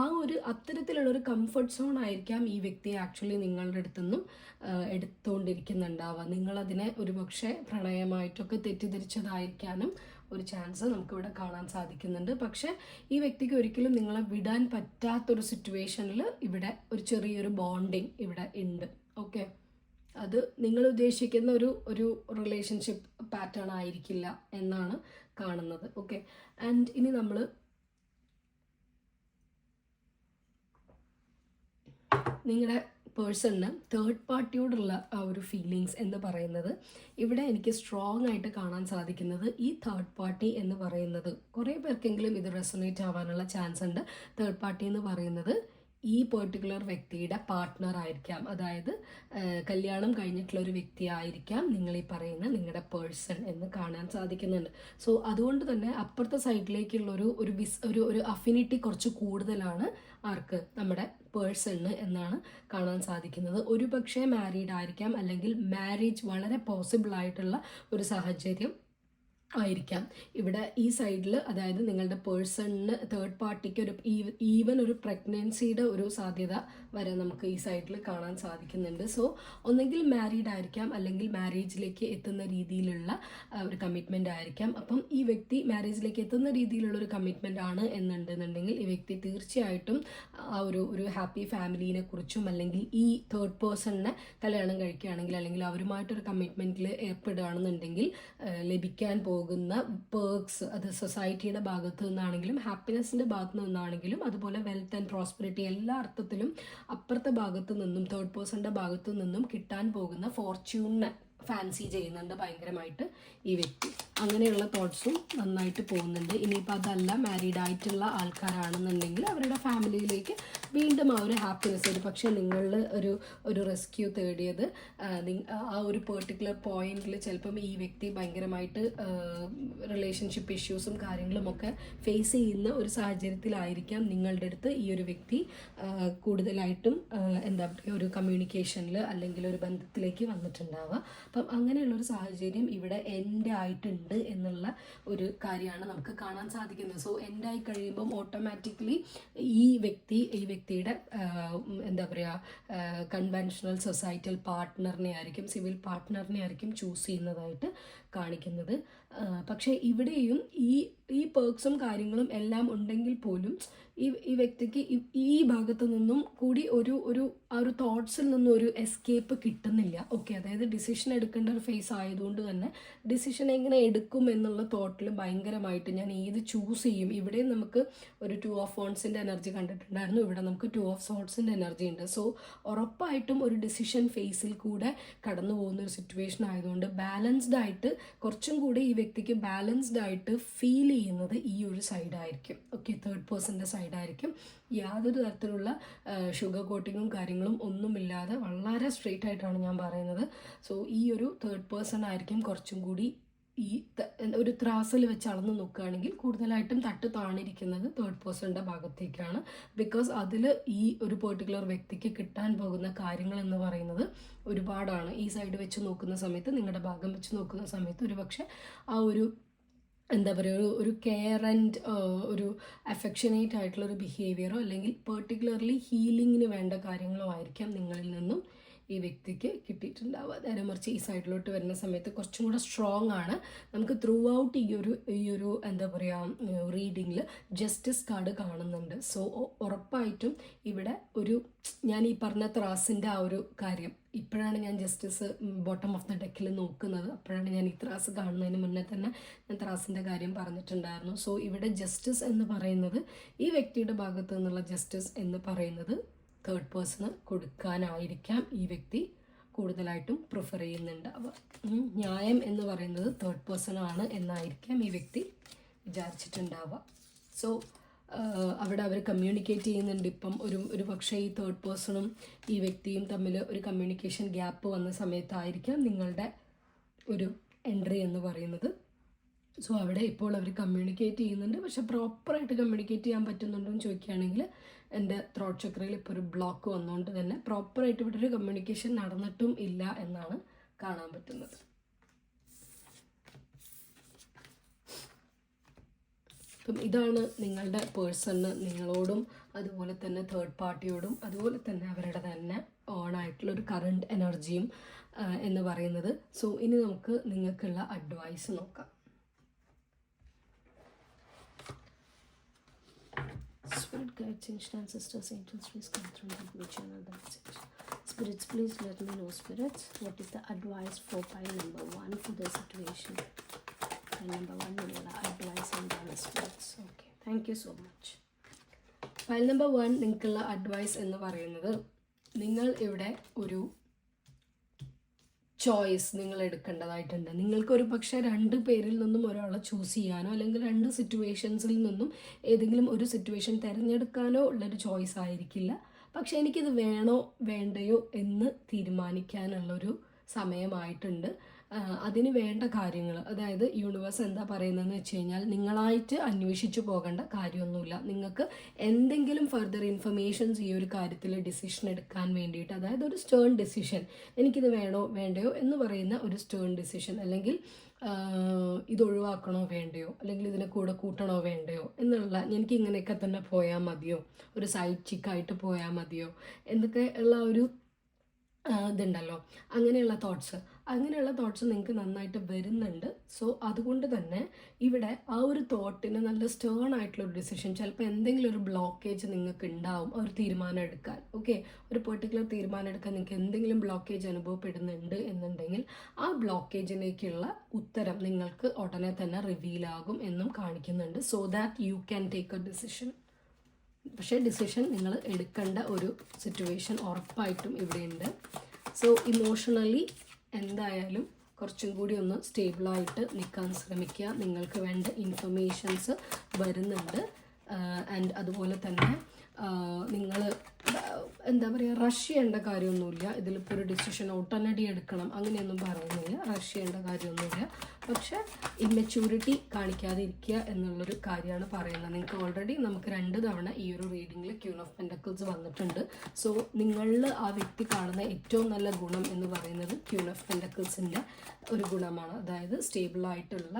അത്തരത്തിലുള്ളൊരു കംഫർട്ട് സോൺ ആയിരിക്കാം ഈ വ്യക്തിയെ ആക്ച്വലി നിങ്ങളുടെ അടുത്തുനിന്നും എടുത്തുകൊണ്ടിരിക്കുന്നുണ്ടാവുക. നിങ്ങളതിനെ ഒരു പക്ഷേ പ്രണയമായിട്ടൊക്കെ തെറ്റിദ്ധരിച്ചതായിരിക്കാനും ഒരു ചാൻസ് നമുക്കിവിടെ കാണാൻ സാധിക്കുന്നുണ്ട്. പക്ഷേ ഈ വ്യക്തിക്ക് ഒരിക്കലും നിങ്ങളെ വിടാൻ പറ്റാത്തൊരു സിറ്റുവേഷനിൽ ഇവിടെ ഒരു ചെറിയൊരു ബോണ്ടിങ് ഇവിടെ ഉണ്ട്. ഓക്കെ, അത് നിങ്ങൾ ഉദ്ദേശിക്കുന്ന ഒരു റിലേഷൻഷിപ്പ് പാറ്റേൺ ആയിരിക്കില്ല എന്നാണ് കാണുന്നത്. ഓക്കെ, ആൻഡ് ഇനി നമ്മൾ നിങ്ങളുടെ പേഴ്സണിന് തേർഡ് പാർട്ടിയോടുള്ള ആ ഒരു ഫീലിങ്സ് എന്ന് പറയുന്നത് ഇവിടെ എനിക്ക് സ്ട്രോങ് ആയിട്ട് കാണാൻ സാധിക്കുന്നത് ഈ തേർഡ് പാർട്ടി എന്ന് പറയുന്നത് കുറേ പേർക്കെങ്കിലും ഇത് റെസൊനേറ്റ് ആവാനുള്ള ചാൻസ് ഉണ്ട്. തേർഡ് പാർട്ടി എന്ന് പറയുന്നത് ഈ പെർട്ടിക്കുലർ വ്യക്തിയുടെ പാർട്ട്ണർ ആയിരിക്കാം, അതായത് കല്യാണം കഴിഞ്ഞിട്ടുള്ള ഒരു വ്യക്തി ആയിരിക്കാം നിങ്ങൾ ഈ പറയുന്ന നിങ്ങളുടെ പേഴ്സൺ എന്ന് കാണാൻ സാധിക്കുന്നുണ്ട്. സോ അതുകൊണ്ട് തന്നെ അപ്പുറത്തെ സൈഡിലേക്കുള്ള ഒരു അഫിനിറ്റി കുറച്ച് കൂടുതലാണ് ആർക്ക്, നമ്മുടെ പേഴ്സണ് എന്നാണ് കാണാൻ സാധിക്കുന്നത്. ഒരു പക്ഷേ മാരീഡ് ആയിരിക്കാം, അല്ലെങ്കിൽ മാരേജ് വളരെ പോസിബിൾ ആയിട്ടുള്ള ഒരു സാഹചര്യം ആയിരിക്കാം ഇവിടെ ഈ സൈഡിൽ. അതായത് നിങ്ങളുടെ പേഴ്സണിന് തേർഡ് പാർട്ടിക്ക് ഈവൻ ഒരു പ്രഗ്നൻസിയുടെ ഒരു സാധ്യത വരെ നമുക്ക് ഈ സൈഡിൽ കാണാൻ സാധിക്കുന്നുണ്ട്. സോ ഒന്നെങ്കിൽ മാരീഡ് ആയിരിക്കാം, അല്ലെങ്കിൽ മാരേജിലേക്ക് എത്തുന്ന രീതിയിലുള്ള ഒരു കമ്മിറ്റ്മെൻ്റ് ആയിരിക്കാം. അപ്പം ഈ വ്യക്തി മാരേജിലേക്ക് എത്തുന്ന രീതിയിലുള്ള ഒരു കമ്മിറ്റ്മെൻ്റ് ആണ് എന്നുണ്ടെന്നുണ്ടെങ്കിൽ ഈ വ്യക്തി തീർച്ചയായിട്ടും ആ ഒരു ഹാപ്പി ഫാമിലീനെ കുറിച്ചും, അല്ലെങ്കിൽ ഈ തേർഡ് പേഴ്സണിനെ കല്യാണം കഴിക്കുകയാണെങ്കിൽ അല്ലെങ്കിൽ അവരുമായിട്ടൊരു കമ്മിറ്റ്മെൻറ്റിൽ ഏർപ്പെടുകയാണെന്നുണ്ടെങ്കിൽ ലഭിക്കാൻ പോകുന്ന പോകുന്ന പേർക്സ്, അത് സൊസൈറ്റിയുടെ ഭാഗത്തു നിന്നാണെങ്കിലും ഹാപ്പിനെസ്സിൻ്റെ ഭാഗത്തു നിന്നാണെങ്കിലും അതുപോലെ വെൽത്ത് ആൻഡ് പ്രോസ്പെരിറ്റി എല്ലാ അർത്ഥത്തിലും അപ്പുറത്തെ ഭാഗത്തു നിന്നും തേർഡ് പേഴ്സണിൻ്റെ ഭാഗത്തു നിന്നും കിട്ടാൻ പോകുന്ന ഫോർച്യൂണിനെ ഫാൻസി ചെയ്യുന്നുണ്ട് ഭയങ്കരമായിട്ട് ഈ വ്യക്തി. അങ്ങനെയുള്ള തോട്ട്സും നന്നായിട്ട് പോകുന്നുണ്ട്. ഇനിയിപ്പോൾ അതല്ല മാരീഡ് ആയിട്ടുള്ള ആൾക്കാരാണെന്നുണ്ടെങ്കിൽ അവരുടെ ഫാമിലിയിലേക്ക് വീണ്ടും ആ ഒരു ഹാപ്പിനെസ്, ഒരു പക്ഷേ നിങ്ങളിൽ ഒരു റെസ്ക്യൂ തേടിയത് ആ ഒരു പെർട്ടിക്കുലർ പോയിന്റിൽ ചിലപ്പം ഈ വ്യക്തി ഭയങ്കരമായിട്ട് റിലേഷൻഷിപ്പ് ഇഷ്യൂസും കാര്യങ്ങളുമൊക്കെ ഫേസ് ചെയ്യുന്ന ഒരു സാഹചര്യത്തിലായിരിക്കാം നിങ്ങളുടെ അടുത്ത് ഈ ഒരു വ്യക്തി കൂടുതലായിട്ടും എന്താ പറയുക ഒരു കമ്മ്യൂണിക്കേഷനിൽ അല്ലെങ്കിൽ ഒരു ബന്ധത്തിലേക്ക് വന്നിട്ടുണ്ടാവുക. അപ്പം അങ്ങനെയുള്ളൊരു സാഹചര്യം ഇവിടെ എൻഡ് ആയിട്ടുണ്ട് എന്നുള്ള ഒരു കാര്യമാണ് നമുക്ക് കാണാൻ സാധിക്കുന്നത്. സോ എൻഡായി കഴിയുമ്പം ഓട്ടോമാറ്റിക്കലി ഈ വ്യക്തിയുടെ എന്താ പറയുക കൺവെൻഷണൽ സൊസൈറ്റൽ പാർട്ട്ണറിനെ ആയിരിക്കും, സിവിൽ പാർട്ട്ണറിനെ ആയിരിക്കും ചൂസ് ചെയ്യുന്നതായിട്ട് കാണിക്കുന്നത്. പക്ഷേ ഇവിടെയും ഈ പേർക്സും കാര്യങ്ങളും എല്ലാം ഉണ്ടെങ്കിൽ പോലും ഈ വ്യക്തിക്ക് ഈ ഭാഗത്തു നിന്നും കൂടി ഒരു ആ ഒരു തോട്ട്സിൽ നിന്നും ഒരു എസ്കേപ്പ് കിട്ടുന്നില്ല. ഓക്കെ, അതായത് ഡിസിഷൻ എടുക്കേണ്ട ഒരു ഫേസ് ആയതുകൊണ്ട് തന്നെ ഡിസിഷൻ എങ്ങനെ എടുക്കും എന്നുള്ള തോട്ടിൽ ഭയങ്കരമായിട്ട് ഞാൻ ഏത് ചൂസ് ചെയ്യും. ഇവിടെ നമുക്ക് ഒരു 2 ഓഫ് വോൺസിൻ്റെ എനർജി കണ്ടിട്ടുണ്ടായിരുന്നു, ഇവിടെ നമുക്ക് 2 ഓഫ് സോർട്സിൻ്റെ എനർജി ഉണ്ട്. സോ ഉറപ്പായിട്ടും ഒരു ഡിസിഷൻ ഫേസിൽ കൂടെ കടന്നു പോകുന്ന ഒരു സിറ്റുവേഷൻ ആയതുകൊണ്ട് ബാലൻസ്ഡ് ആയിട്ട് കുറച്ചും കൂടി ഈ വ്യക്തിക്ക് ബാലൻസ്ഡ് ആയിട്ട് ഫീൽ ചെയ്യുന്നത് ഈ ഒരു സൈഡായിരിക്കും. ഓക്കെ, തേർഡ് പേഴ്സൻ്റെ സൈഡായിരിക്കും. യാതൊരു തരത്തിലുള്ള ഷുഗർ കോട്ടിങ്ങും കാര്യങ്ങളും ഒന്നുമില്ലാതെ വളരെ സ്ട്രെയിറ്റ് ആയിട്ടാണ് ഞാൻ പറയുന്നത്. സോ ഈ ഒരു തേർഡ് പേഴ്സൺ ആയിരിക്കും കുറച്ചും കൂടി ഈ ഒരു ത്രാസിൽ വെച്ച് അളന്ന് നോക്കുകയാണെങ്കിൽ കൂടുതലായിട്ടും തട്ട് താണിരിക്കുന്നത് തേർഡ് പേഴ്സണിൻ്റെ ഭാഗത്തേക്കാണ്. ബിക്കോസ് അതിൽ ഈ ഒരു പെർട്ടിക്കുലർ വ്യക്തിക്ക് കിട്ടാൻ പോകുന്ന കാര്യങ്ങൾ എന്ന് പറയുന്നത് ഒരുപാടാണ്. ഈ സൈഡ് വെച്ച് നോക്കുന്ന സമയത്ത്, നിങ്ങളുടെ ഭാഗം വെച്ച് നോക്കുന്ന സമയത്ത് ഒരു പക്ഷേ ആ ഒരു എന്താ പറയുക ഒരു കെയർ ആൻഡ് ഒരു അഫെക്ഷനേറ്റ് ആയിട്ടുള്ള ഒരു ബിഹേവിയറോ അല്ലെങ്കിൽ പെർട്ടിക്കുലർലി ഹീലിങ്ങിന് വേണ്ട കാര്യങ്ങളോ ആയിരിക്കാം നിങ്ങളിൽ നിന്നും ഈ വ്യക്തിക്ക് കിട്ടിയിട്ടുണ്ടാവുക. നേരെ മറിച്ച് ഈ സൈഡിലോട്ട് വരുന്ന സമയത്ത് കുറച്ചും കൂടെ സ്ട്രോങ് ആണ്. നമുക്ക് ത്രൂ ഔട്ട് ഈ ഒരു എന്താ പറയുക റീഡിങ്ങിൽ ജസ്റ്റിസ് കാർഡ് കാണുന്നുണ്ട്. സോ ഉറപ്പായിട്ടും ഇവിടെ ഞാൻ ഈ പറഞ്ഞ ത്രാസിൻ്റെ ആ ഒരു കാര്യം ഇപ്പോഴാണ് ഞാൻ ജസ്റ്റിസ് ബോട്ടം ഓഫ് ദ ഡെക്കിൽ നോക്കുന്നത്. അപ്പോഴാണ് ഞാൻ ഈ ത്രാസ് കാണുന്നതിന് മുന്നേ തന്നെ ഞാൻ ത്രാസിൻ്റെ കാര്യം പറഞ്ഞിട്ടുണ്ടായിരുന്നു. സോ ഇവിടെ ജസ്റ്റിസ് എന്ന് പറയുന്നത് ഈ വ്യക്തിയുടെ ഭാഗത്തു നിന്നുള്ള ജസ്റ്റിസ് എന്ന് പറയുന്നത് തേർഡ് പേഴ്സണ് കൊടുക്കാനായിരിക്കാം ഈ വ്യക്തി കൂടുതലായിട്ടും പ്രിഫർ ചെയ്യുന്നുണ്ടാവുക. ന്യായം എന്ന് പറയുന്നത് തേർഡ് പേഴ്സണാണ് എന്നായിരിക്കാം ഈ വ്യക്തി വിചാരിച്ചിട്ടുണ്ടാവുക. സോ അവിടെ അവർ കമ്മ്യൂണിക്കേറ്റ് ചെയ്യുന്നുണ്ട്. ഇപ്പം ഒരു പക്ഷേ ഈ തേർഡ് പേഴ്സണും ഈ വ്യക്തിയും തമ്മിൽ ഒരു കമ്മ്യൂണിക്കേഷൻ ഗ്യാപ്പ് വന്ന സമയത്തായിരിക്കാം നിങ്ങളുടെ ഒരു എൻട്രി എന്ന് പറയുന്നത്. സോ അവിടെ ഇപ്പോൾ അവർ കമ്മ്യൂണിക്കേറ്റ് ചെയ്യുന്നുണ്ട്. പക്ഷെ പ്രോപ്പറായിട്ട് കമ്മ്യൂണിക്കേറ്റ് ചെയ്യാൻ പറ്റുന്നുണ്ടോ എന്ന് ചോദിക്കുകയാണെങ്കിൽ എൻ്റെ ത്രോട്ട് ചക്രയിൽ ഇപ്പോൾ ഒരു ബ്ലോക്ക് വന്നുകൊണ്ട് തന്നെ പ്രോപ്പറായിട്ട് ഇവിടെ ഒരു കമ്മ്യൂണിക്കേഷൻ നടന്നിട്ടും ഇല്ല എന്നാണ് കാണാൻ പറ്റുന്നത്. അപ്പം ഇതാണ് നിങ്ങളുടെ പേഴ്സണ് നിങ്ങളോടും അതുപോലെ തന്നെ തേർഡ് പാർട്ടിയോടും അതുപോലെ തന്നെ അവരുടെ തന്നെ ഓണായിട്ടുള്ളൊരു കറണ്ട് എനർജിയും എന്ന് പറയുന്നത്. സോ ഇനി നമുക്ക് നിങ്ങൾക്കുള്ള അഡ്വൈസ് നോക്കാം. Spirit guides, ancient sisters, angels, please come through the blue channel message. Spirits, please let me know, spirits, what is the advice for pile number 1 for the situation? Pile number 1 will advice and the spirits. Okay, thank you so much. Pile number 1 നിങ്ങൾക്കുള്ള advice എന്ന് പറയുന്നത്, നിങ്ങൾ ഇവിടെ ഒരു choice നിങ്ങൾ എടുക്കേണ്ടതായിട്ടുണ്ട്. നിങ്ങൾക്കൊരു പക്ഷേ 2 പേരിൽ നിന്നും ഒരാളെ ചൂസ് ചെയ്യാനോ അല്ലെങ്കിൽ 2 സിറ്റുവേഷൻസിൽ നിന്നും ഏതെങ്കിലും ഒരു സിറ്റുവേഷൻ തിരഞ്ഞെടുക്കാനോ ഉള്ളൊരു ചോയ്സ് ആയിരിക്കില്ല. പക്ഷേ എനിക്കിത് വേണോ വേണ്ടയോ എന്ന് തീരുമാനിക്കാനുള്ളൊരു സമയമായിട്ടുണ്ട്. അതിന് വേണ്ട കാര്യങ്ങൾ, അതായത് യൂണിവേഴ്സ് എന്താ പറയുന്നതെന്ന് വെച്ച് കഴിഞ്ഞാൽ നിങ്ങളായിട്ട് അന്വേഷിച്ചു പോകേണ്ട കാര്യമൊന്നുമില്ല. നിങ്ങൾക്ക് എന്തെങ്കിലും ഫർദർ ഇൻഫർമേഷൻസ് ഈ ഒരു കാര്യത്തിൽ ഡിസിഷൻ എടുക്കാൻ വേണ്ടിയിട്ട്, അതായത് ഒരു സ്റ്റേൺ ഡിസിഷൻ, എനിക്കിത് വേണോ വേണ്ടയോ എന്ന് പറയുന്ന ഒരു സ്റ്റേൺ ഡിസിഷൻ, അല്ലെങ്കിൽ ഇത് ഒഴിവാക്കണോ വേണ്ടയോ, അല്ലെങ്കിൽ ഇതിനെ കൂടെ കൂട്ടണോ വേണ്ടയോ എന്നുള്ള, എനിക്ക് ഇങ്ങനെയൊക്കെ തന്നെ പോയാൽ മതിയോ, ഒരു സൈഡ് ചിക്കായിട്ട് പോയാൽ മതിയോ എന്നൊക്കെ ഉള്ള ഒരു ഇതുണ്ടല്ലോ, അങ്ങനെയുള്ള തോട്ട്സ് നിങ്ങൾക്ക് നന്നായിട്ട് വരുന്നുണ്ട്. സോ അതുകൊണ്ട് തന്നെ ഇവിടെ ആ ഒരു തോട്ടിന് നല്ല സ്റ്റേൺ ആയിട്ടുള്ളൊരു ഡിസിഷൻ, ചിലപ്പോൾ എന്തെങ്കിലും ഒരു ബ്ലോക്കേജ് നിങ്ങൾക്ക് ഉണ്ടാവും ഒരു തീരുമാനം എടുക്കാൻ. ഓക്കെ, ഒരു പെർട്ടിക്കുലർ തീരുമാനം എടുക്കാൻ നിങ്ങൾക്ക് എന്തെങ്കിലും ബ്ലോക്കേജ് അനുഭവപ്പെടുന്നുണ്ട് എന്നുണ്ടെങ്കിൽ ആ ബ്ലോക്കേജിലേക്കുള്ള ഉത്തരം നിങ്ങൾക്ക് ഉടനെ തന്നെ റിവീലാകും എന്നും കാണിക്കുന്നുണ്ട്. So that you can take A decision. പക്ഷേ ഡിസിഷൻ നിങ്ങൾ എടുക്കേണ്ട ഒരു സിറ്റുവേഷൻ ഉറപ്പായിട്ടും ഇവിടെയുണ്ട്. സോ ഇമോഷണലി എന്തായാലും കുറച്ചും കൂടി ഒന്ന് സ്റ്റേബിളായിട്ട് നിൽക്കാൻ ശ്രമിക്കുക. നിങ്ങൾക്ക് വേണ്ട ഇൻഫർമേഷൻസ് വരുന്നുണ്ട്. ആൻഡ് അതുപോലെ തന്നെ നിങ്ങൾ എന്താ പറയുക, റഷ് ചെയ്യേണ്ട കാര്യമൊന്നുമില്ല. ഇതിലിപ്പോൾ ഒരു ഡിസിഷൻ ഉടനടി എടുക്കണം അങ്ങനെയൊന്നും പറയുന്നില്ല. റഷ് ചെയ്യേണ്ട കാര്യമൊന്നുമില്ല. പക്ഷേ ഇമ്മച്യൂരിറ്റി കാണിക്കാതെ ഇരിക്കുക എന്നുള്ളൊരു കാര്യമാണ് പറയുന്നത്. നിങ്ങൾക്ക് ഓൾറെഡി നമുക്ക് 2 തവണ ഈ ഒരു റീഡിങ്ങിൽ ക്യൂൻ ഓഫ് പെൻറ്റക്കിൾസ് വന്നിട്ടുണ്ട്. സോ നിങ്ങളിൽ ആ വ്യക്തി കാണുന്ന ഏറ്റവും നല്ല ഗുണം എന്ന് പറയുന്നത് ക്യൂൻ ഓഫ് പെൻറ്റക്കിൾസിൻ്റെ ഒരു ഗുണമാണ്. അതായത് സ്റ്റേബിളായിട്ടുള്ള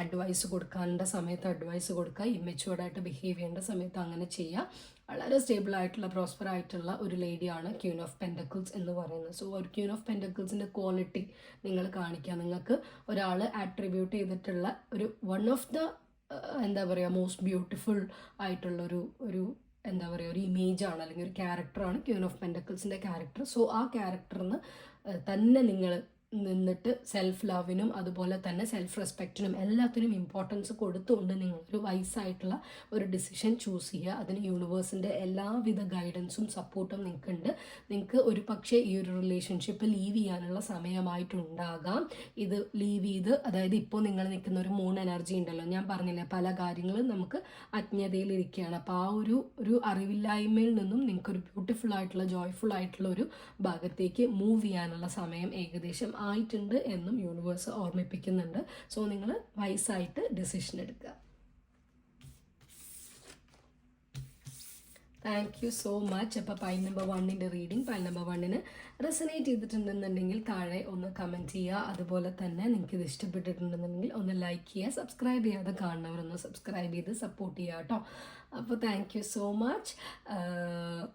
അഡ്വൈസ് കൊടുക്കേണ്ട സമയത്ത് അഡ്വൈസ് കൊടുക്കുക, ഇമ്മച്യൂർഡായിട്ട് ബിഹേവ് ചെയ്യേണ്ട സമയത്ത് അങ്ങനെ ചെയ്യുക. വളരെ സ്റ്റേബിൾ ആയിട്ടുള്ള പ്രോസ്പർ ആയിട്ടുള്ള ഒരു ലേഡിയാണ് ക്യൂൻ ഓഫ് പെൻറ്റക്കിൾസ് എന്ന് പറയുന്നത്. സോ ഒരു ക്യൂൻ ഓഫ് പെൻറ്റക്കിൾസിൻ്റെ ക്വാളിറ്റി നിങ്ങൾ കാണിക്കുക. നിങ്ങൾക്ക് ഒരാൾ ആട്രിബ്യൂട്ട് ചെയ്തിട്ടുള്ള ഒരു വൺ ഓഫ് ദ എന്താ പറയുക മോസ്റ്റ് ബ്യൂട്ടിഫുൾ ആയിട്ടുള്ളൊരു എന്താ പറയുക ഒരു ഇമേജാണ് അല്ലെങ്കിൽ ഒരു ക്യാരക്ടറാണ് ക്യൂൻ ഓഫ് പെൻറ്റക്കിൾസിൻ്റെ ക്യാരക്ടർ. സോ ആ ക്യാരക്ടറിന് തന്നെ നിങ്ങൾ നിന്നിട്ട് സെൽഫ് ലവിനും അതുപോലെ തന്നെ സെൽഫ് റെസ്പെക്റ്റിനും എല്ലാത്തിനും ഇമ്പോർട്ടൻസ് കൊടുത്തുകൊണ്ട് നിങ്ങളൊരു വൈസായിട്ടുള്ള ഒരു ഡിസിഷൻ ചൂസ് ചെയ്യുക. അതിന് യൂണിവേഴ്സിൻ്റെ എല്ലാവിധ ഗൈഡൻസും സപ്പോർട്ടും നിങ്ങൾക്കുണ്ട്. നിങ്ങൾക്ക് ഒരു പക്ഷേ ഈ ഒരു റിലേഷൻഷിപ്പ് ലീവ് ചെയ്യാനുള്ള സമയമായിട്ടുണ്ടാകാം. ഇത് ലീവ് ചെയ്ത്, അതായത് ഇപ്പോൾ നിങ്ങൾ നിൽക്കുന്ന ഒരു മൂൺ എനർജി ഉണ്ടല്ലോ, ഞാൻ പറഞ്ഞില്ലേ പല കാര്യങ്ങളും നമുക്ക് അജ്ഞതയിലിരിക്കുകയാണ്. അപ്പോൾ ആ ഒരു അറിവില്ലായ്മയിൽ നിന്നും നിങ്ങൾക്കൊരു ബ്യൂട്ടിഫുൾ ആയിട്ടുള്ള ജോയ്ഫുൾ ആയിട്ടുള്ള ഒരു ഭാഗത്തേക്ക് മൂവ് ചെയ്യാനുള്ള സമയം ഏകദേശം ആയിട്ടുണ്ട് എന്നും യൂണിവേഴ്സ് ഓർമ്മിപ്പിക്കുന്നുണ്ട്. സോ നിങ്ങൾ വൈസായിട്ട് ഡിസിഷൻ എടുക്കുക. Thank you so much. അപ്പോൾ പൈൽ നമ്പർ 1ൻ്റെ റീഡിംഗ്, പൈൽ നമ്പർ 1ന് റെസനേറ്റ് ചെയ്തിട്ടുണ്ടെന്നുണ്ടെങ്കിൽ താഴെ ഒന്ന് കമൻറ്റ് ചെയ്യുക. അതുപോലെ തന്നെ നിങ്ങൾക്ക് ഇത് ഇഷ്ടപ്പെട്ടിട്ടുണ്ടെന്നുണ്ടെങ്കിൽ ഒന്ന് ലൈക്ക് ചെയ്യുക. സബ്സ്ക്രൈബ് ചെയ്യാതെ കാണുന്നവരൊന്ന് സബ്സ്ക്രൈബ് ചെയ്ത് സപ്പോർട്ട് ചെയ്യുക കേട്ടോ. അപ്പോൾ താങ്ക് യു സോ മച്ച്.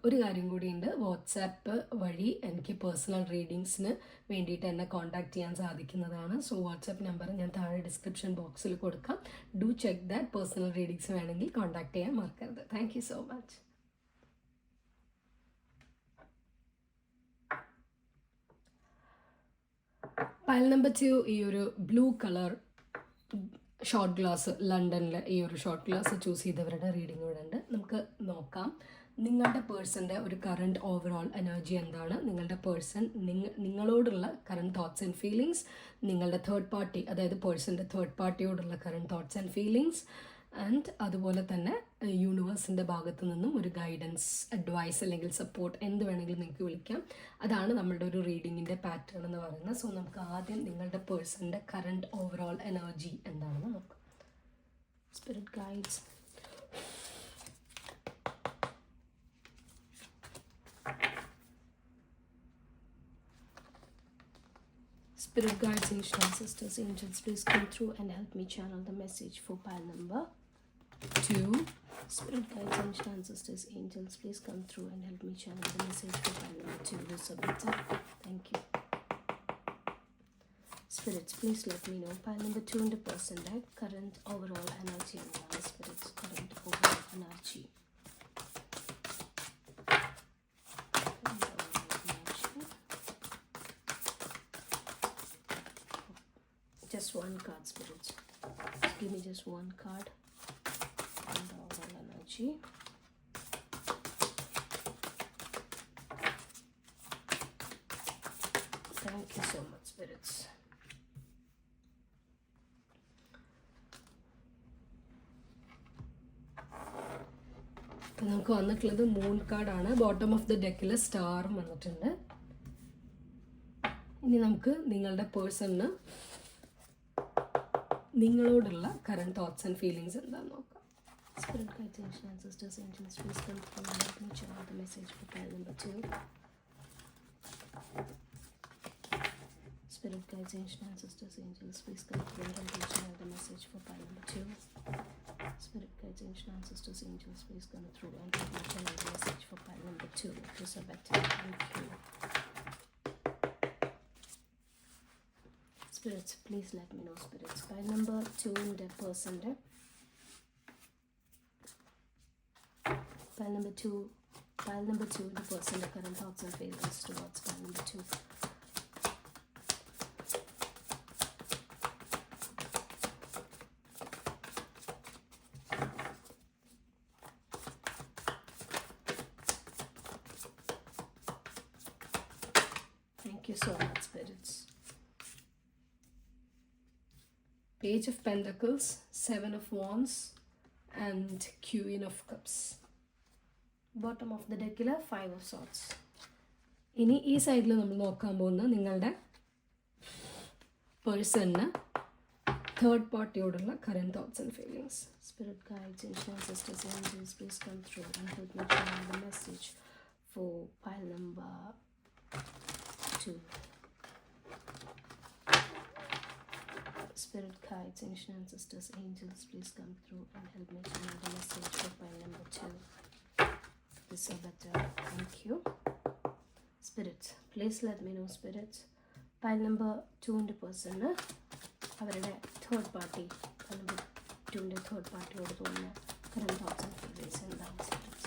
ഒരു കാര്യം കൂടിയുണ്ട്, വാട്സാപ്പ് വഴി എനിക്ക് പേഴ്സണൽ റീഡിങ്സിന് വേണ്ടിയിട്ട് എന്നെ കോൺടാക്ട് ചെയ്യാൻ സാധിക്കുന്നതാണ്. സോ വാട്സാപ്പ് നമ്പർ ഞാൻ താഴെ ഡിസ്ക്രിപ്ഷൻ ബോക്സിൽ കൊടുക്കാം. Do check that. Personal readings വേണമെങ്കിൽ കോൺടാക്ട് ചെയ്യാൻ മറക്കരുത്. Thank you so much. Pile number 2 ഈ ഒരു ബ്ലൂ കളർ ഷോർട്ട് ഗ്ലാസ്, ലണ്ടനിലെ ഈ ഒരു ഷോർട്ട് ഗ്ലാസ് ചൂസ് ചെയ്തവരുടെ റീഡിംഗ് ഇവിടെ ഉണ്ട്. നമുക്ക് നോക്കാം നിങ്ങളുടെ പേഴ്സൻ്റെ ഒരു കറണ്ട് ഓവറോൾ എനർജി എന്താണ്, നിങ്ങളുടെ പേഴ്സൺ നിങ്ങളോടുള്ള കറണ്ട് തോട്ട്സ് ആൻഡ് ഫീലിങ്സ്, നിങ്ങളുടെ തേർഡ് പാർട്ടി അതായത് പേഴ്സൻ്റെ തേർഡ് പാർട്ടിയോടുള്ള current thoughts and feelings, and അതുപോലെ തന്നെ യൂണിവേഴ്സിൻ്റെ ഭാഗത്തു നിന്നും ഒരു ഗൈഡൻസ്, അഡ്വൈസ് അല്ലെങ്കിൽ സപ്പോർട്ട് എന്ത് വേണമെങ്കിലും നിങ്ങൾക്ക് വിളിക്കാം. അതാണ് നമ്മളുടെ ഒരു റീഡിങ്ങിൻ്റെ പാറ്റേൺ എന്ന് പറയുന്നത്. സോ നമുക്ക് ആദ്യം നിങ്ങളുടെ പേഴ്സൻ്റെ കറണ്ട് ഓവറോൾ എനർജി എന്താണെന്ന് നോക്കാം. Spirit guides, Spirit guides, ancient sisters, angels, please come through and help me channel the message for pile number 2. Spirit guides, ancient sisters, angels, please come through and help me channel the message for pile number 2. Rusabita, thank you. Spirits, please let me know pile number 2 in the person, right? Current overall energy and one spirits, current overall energy. Just one card, spirits. Give me just one card. And the overall energy. Thank you so much, spirits. നമുക്ക് വന്നിട്ടുള്ളത് moon കാർഡാണ്. Bottom of the ഡെക്കിൽ സ്റ്റാറും വന്നിട്ടുണ്ട്. ഇനി നമുക്ക് നിങ്ങളുടെ പേഴ്സണിന് നിങ്ങളോടുള്ള current thoughts and feelings എന്താണെന്ന് നോക്കാം. Spirit guides, ancient sisters, angels, please come through and help me channel the message for pile number 2. Spirit guides, ancient sisters, angels, please come through and help me channel the message for pile number 2. Spirit guides, ancient sisters, angels, please come through and help me channel the message for pile number 2. Elizabeth, thank you. Spirits, please let me know, spirits. Pile number 2 in the person. Pile number 2 in the person, the current thoughts and feelings towards pile number 2. Thank you so much, spirits. Page of Pentacles, 7 of Wands and Queen of Cups. Bottom of the deck, 5 of Swords. ഇനി ഈ സൈഡിൽ നമ്മൾ നോക്കാൻ പോകുന്നത് നിങ്ങളുടെ പേഴ്സണിന് third പാർട്ടിയോടുള്ള current thoughts and feelings. Spirit guides, ancient sisters, angels, please come through and help me channel the message for pile number 2. Spirit guides, ancient sisters, angels, please come through and help me channel the message for pile number 2. This is better. Thank you. Spirits, please let me know, spirits. Pile number 2 in the person, അവരുടെ third party, pile number 2 in the third party ഓട് തോന്നുന്ന current thoughts and feelings എന്താണ് spirits?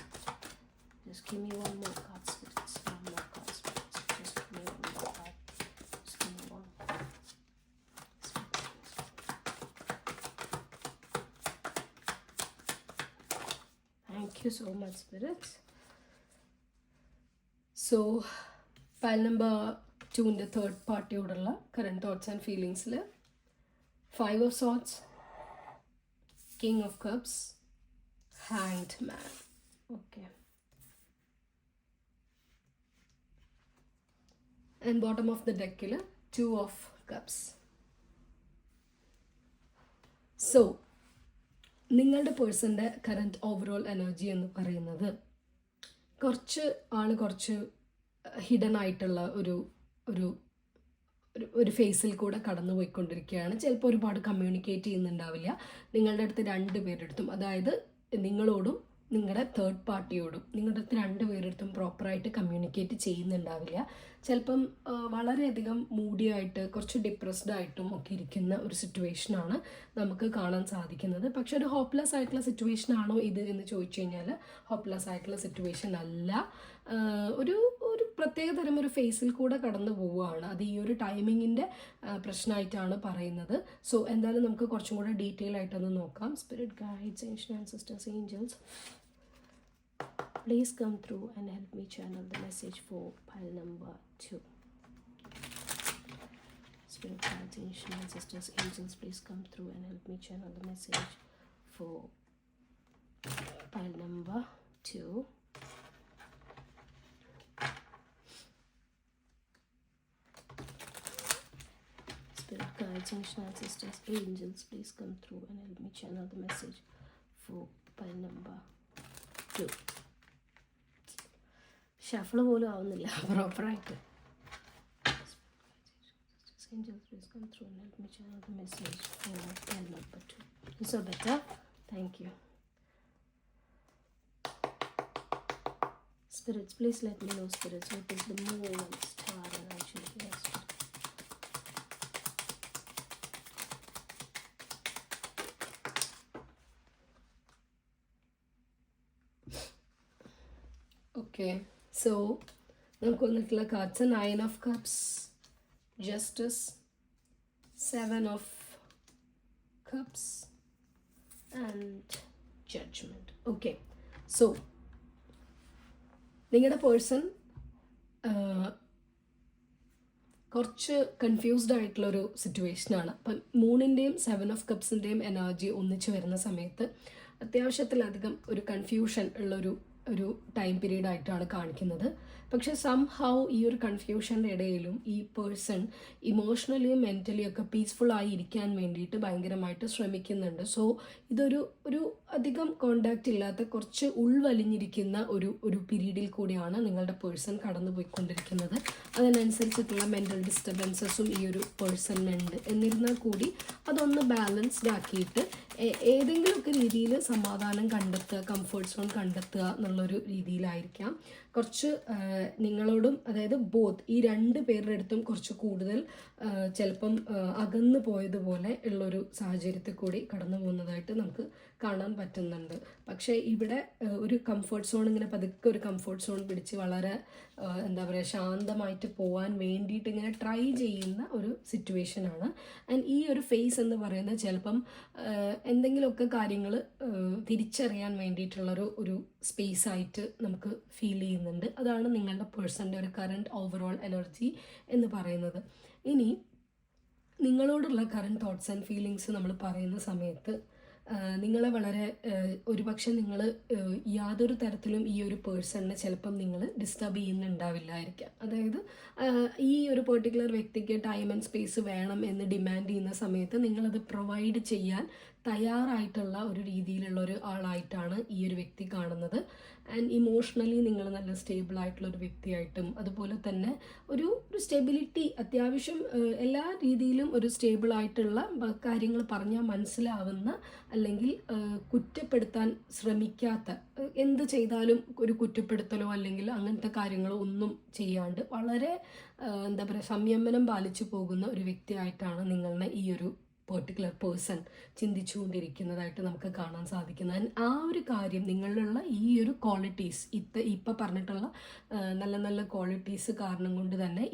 Just give me one more card, spirits. One more card, spirits. Just give me one more card. Just give me one more. Thank you so much, spirits. So, pile number 2 in the third party ഓടുള്ള current thoughts and feelings, 5 of Swords, King of Cups, Hanged Man. Okay. And bottom of the deck, 2 of Cups. So, നിങ്ങളുടെ പേഴ്സൻ്റെ current overall energy എന്ന് പറയുന്നത് കുറച്ച് hidden ആയിട്ടുള്ള ഒരു ഫേസിൽ കൂടെ കടന്നു പോയിക്കൊണ്ടിരിക്കുകയാണ്. ചിലപ്പോൾ ഒരുപാട് കമ്മ്യൂണിക്കേറ്റ് ചെയ്യുന്നുണ്ടാവില്ല നിങ്ങളുടെ അടുത്ത് 2 പേരെടുത്തും, അതായത് നിങ്ങളോടും നിങ്ങളുടെ തേർഡ് പാർട്ടിയോടും നിങ്ങളുടെ അടുത്ത് 2 പേരെടുത്തും പ്രോപ്പറായിട്ട് കമ്മ്യൂണിക്കേറ്റ് ചെയ്യുന്നുണ്ടാവില്ല. ചിലപ്പം വളരെയധികം മൂഡിയായിട്ട് കുറച്ച് ഡിപ്രസ്ഡ് ആയിട്ടും ഒക്കെ ഇരിക്കുന്ന ഒരു സിറ്റുവേഷനാണ് നമുക്ക് കാണാൻ സാധിക്കുന്നത്. പക്ഷെ ഒരു ഹോപ്പ്ലെസ് ആയിട്ടുള്ള സിറ്റുവേഷൻ ആണോ ഇത് എന്ന് ചോദിച്ചു കഴിഞ്ഞാൽ ഹോപ്പ്ലെസ് ആയിട്ടുള്ള സിറ്റുവേഷൻ അല്ല. ഒരു പ്രത്യേക തരം ഒരു ഫേസിൽ കൂടെ കടന്നു പോവുകയാണ്. അത് ഈ ഒരു ടൈമിങ്ങിൻ്റെ പ്രശ്നമായിട്ടാണ് പറയുന്നത്. സോ എന്തായാലും നമുക്ക് കുറച്ചും കൂടെ ഡീറ്റെയിൽ ആയിട്ടൊന്ന് നോക്കാം. Spirit guides, ancient sisters, angels, please come through and help me channel the message for pile number 2. Spirit guides, ancient sisters, angels, please come through and help me channel the message for pile number 2. Spirit guides, ancient sisters, angels, please come through and help me channel the message for pile number 2. ഷഫിള് പോലും ആവുന്നില്ല പ്രോപ്പറായിട്ട്. Angels, please come through and help me channel the message for pile number 2. So better. Thank you. Spirits, please let me know, spirits, what is the moon and star and actually yes. Okay, so നമുക്ക് വന്നിട്ടുള്ള cards 9 of Cups, Justice, 7 of Cups and Judgment. Okay, so നിങ്ങളുടെ person കുറച്ച് confused ആയിട്ടുള്ളൊരു സിറ്റുവേഷനാണ്. അപ്പം മൂണിൻ്റെയും 7 of Cupsൻ്റെയും energy ഒന്നിച്ച് വരുന്ന സമയത്ത് അത്യാവശ്യത്തിലധികം ഒരു കൺഫ്യൂഷൻ ഉള്ളൊരു ടൈം പീരീഡ് ആയിട്ടാണ് കാണിക്കുന്നത്. പക്ഷെ സംഹൗ ഈ ഒരു കൺഫ്യൂഷൻ്റെ ഇടയിലും ഈ പേഴ്സൺ ഇമോഷണലിയും മെൻ്റലി ഒക്കെ പീസ്ഫുള്ളായി ഇരിക്കാൻ വേണ്ടിയിട്ട് ഭയങ്കരമായിട്ട് ശ്രമിക്കുന്നുണ്ട്. സോ ഇതൊരു അധികം കോണ്ടാക്റ്റ് ഇല്ലാത്ത കുറച്ച് ഉൾവലിഞ്ഞിരിക്കുന്ന ഒരു പീരീഡിൽ കൂടിയാണ് നിങ്ങളുടെ പേഴ്സൺ കടന്നു പോയിക്കൊണ്ടിരിക്കുന്നത്. അതിനനുസരിച്ചിട്ടുള്ള മെൻ്റൽ ഡിസ്റ്റർബൻസസും ഈ ഒരു പേഴ്സണിനുണ്ട്. എന്നിരുന്നാൽ കൂടി അതൊന്ന് ബാലൻസ്ഡ് ആക്കിയിട്ട് ഏതെങ്കിലുമൊക്കെ രീതിയിൽ സമാധാനം കണ്ടെത്തുക, കംഫർട്ട് സോൺ കണ്ടെത്തുക എന്നുള്ളൊരു രീതിയിലായിരിക്കാം കുറച്ച് നിങ്ങളോടും, അതായത് ബോത്ത് ഈ രണ്ട് പേരുടെ അടുത്തും കുറച്ച് കൂടുതൽ ചിലപ്പം അകന്നു പോയതുപോലെ ഉള്ളൊരു സാഹചര്യത്തിൽ കൂടി കടന്നു പോകുന്നതായിട്ട് നമുക്ക് കാണാൻ പറ്റുന്നുണ്ട്. പക്ഷേ ഇവിടെ ഒരു കംഫർട്ട് സോൺ, ഇങ്ങനെ പതുക്കെ ഒരു കംഫർട്ട് സോൺ പിടിച്ച് വളരെ എന്താ പറയുക ശാന്തമായിട്ട് പോകാൻ വേണ്ടിയിട്ട് ഇങ്ങനെ ട്രൈ ചെയ്യുന്ന ഒരു സിറ്റുവേഷനാണ്. ആൻഡ് ഈ ഒരു ഫേസ് എന്ന് പറയുന്നത് ചിലപ്പം എന്തെങ്കിലുമൊക്കെ കാര്യങ്ങൾ തിരിച്ചറിയാൻ വേണ്ടിയിട്ടുള്ളൊരു സ്പേസ് ആയിട്ട് നമുക്ക് ഫീൽ ചെയ്യുന്നുണ്ട്. അതാണ് നിങ്ങളുടെ പേഴ്സൻ്റെ ഒരു കറണ്ട് ഓവറോൾ എനർജി എന്ന് പറയുന്നത്. ഇനി നിങ്ങളോടുള്ള കറണ്ട് തോട്ട്സ് ആൻഡ് ഫീലിങ്സ് നമ്മൾ പറയുന്ന സമയത്ത് നിങ്ങളെ വളരെ ഒരുപക്ഷെ നിങ്ങൾ യാതൊരു തരത്തിലും ഈ ഒരു പേഴ്സണിനെ ചിലപ്പം നിങ്ങൾ ഡിസ്റ്റർബ് ചെയ്യുന്നുണ്ടാവില്ലായിരിക്കാം. അതായത് ഈ ഒരു പെർട്ടിക്കുലർ വ്യക്തിക്ക് ടൈം ആൻഡ് സ്പേസ് വേണം എന്ന് ഡിമാൻഡ് ചെയ്യുന്ന സമയത്ത് നിങ്ങളത് പ്രൊവൈഡ് ചെയ്യാൻ തയ്യാറായിട്ടുള്ള ഒരു രീതിയിലുള്ള ഒരു ആളായിട്ടാണ് ഈ ഒരു വ്യക്തി കാണുന്നത്. ആൻഡ് ഇമോഷണലി നിങ്ങൾ നല്ല സ്റ്റേബിൾ ആയിട്ടുള്ള ഒരു വ്യക്തിയായിട്ടും, അതുപോലെ തന്നെ ഒരു സ്റ്റെബിലിറ്റി, അത്യാവശ്യം എല്ലാ രീതിയിലും ഒരു സ്റ്റേബിൾ ആയിട്ടുള്ള കാര്യങ്ങൾ പറഞ്ഞാൽ മനസ്സിലാവുന്ന, അല്ലെങ്കിൽ കുറ്റപ്പെടുത്താൻ ശ്രമിക്കാത്ത, എന്ത് ചെയ്താലും ഒരു കുറ്റപ്പെടുത്തലോ അല്ലെങ്കിൽ അങ്ങനത്തെ കാര്യങ്ങളോ ഒന്നും ചെയ്യാണ്ട് വളരെ എന്താ പറയുക സംയമനം പാലിച്ചു പോകുന്ന ഒരു വ്യക്തിയായിട്ടാണ് നിങ്ങളുടെ ഈ ഒരു പെർട്ടിക്കുലർ പേഴ്സൺ ചിന്തിച്ചുകൊണ്ടിരിക്കുന്നതായിട്ട് നമുക്ക് കാണാൻ സാധിക്കുന്നത്. ആ ഒരു കാര്യം, നിങ്ങളിലുള്ള ഈ ഒരു ക്വാളിറ്റീസ്, ഇപ്പം പറഞ്ഞിട്ടുള്ള നല്ല നല്ല ക്വാളിറ്റീസ് കാരണം കൊണ്ട് തന്നെ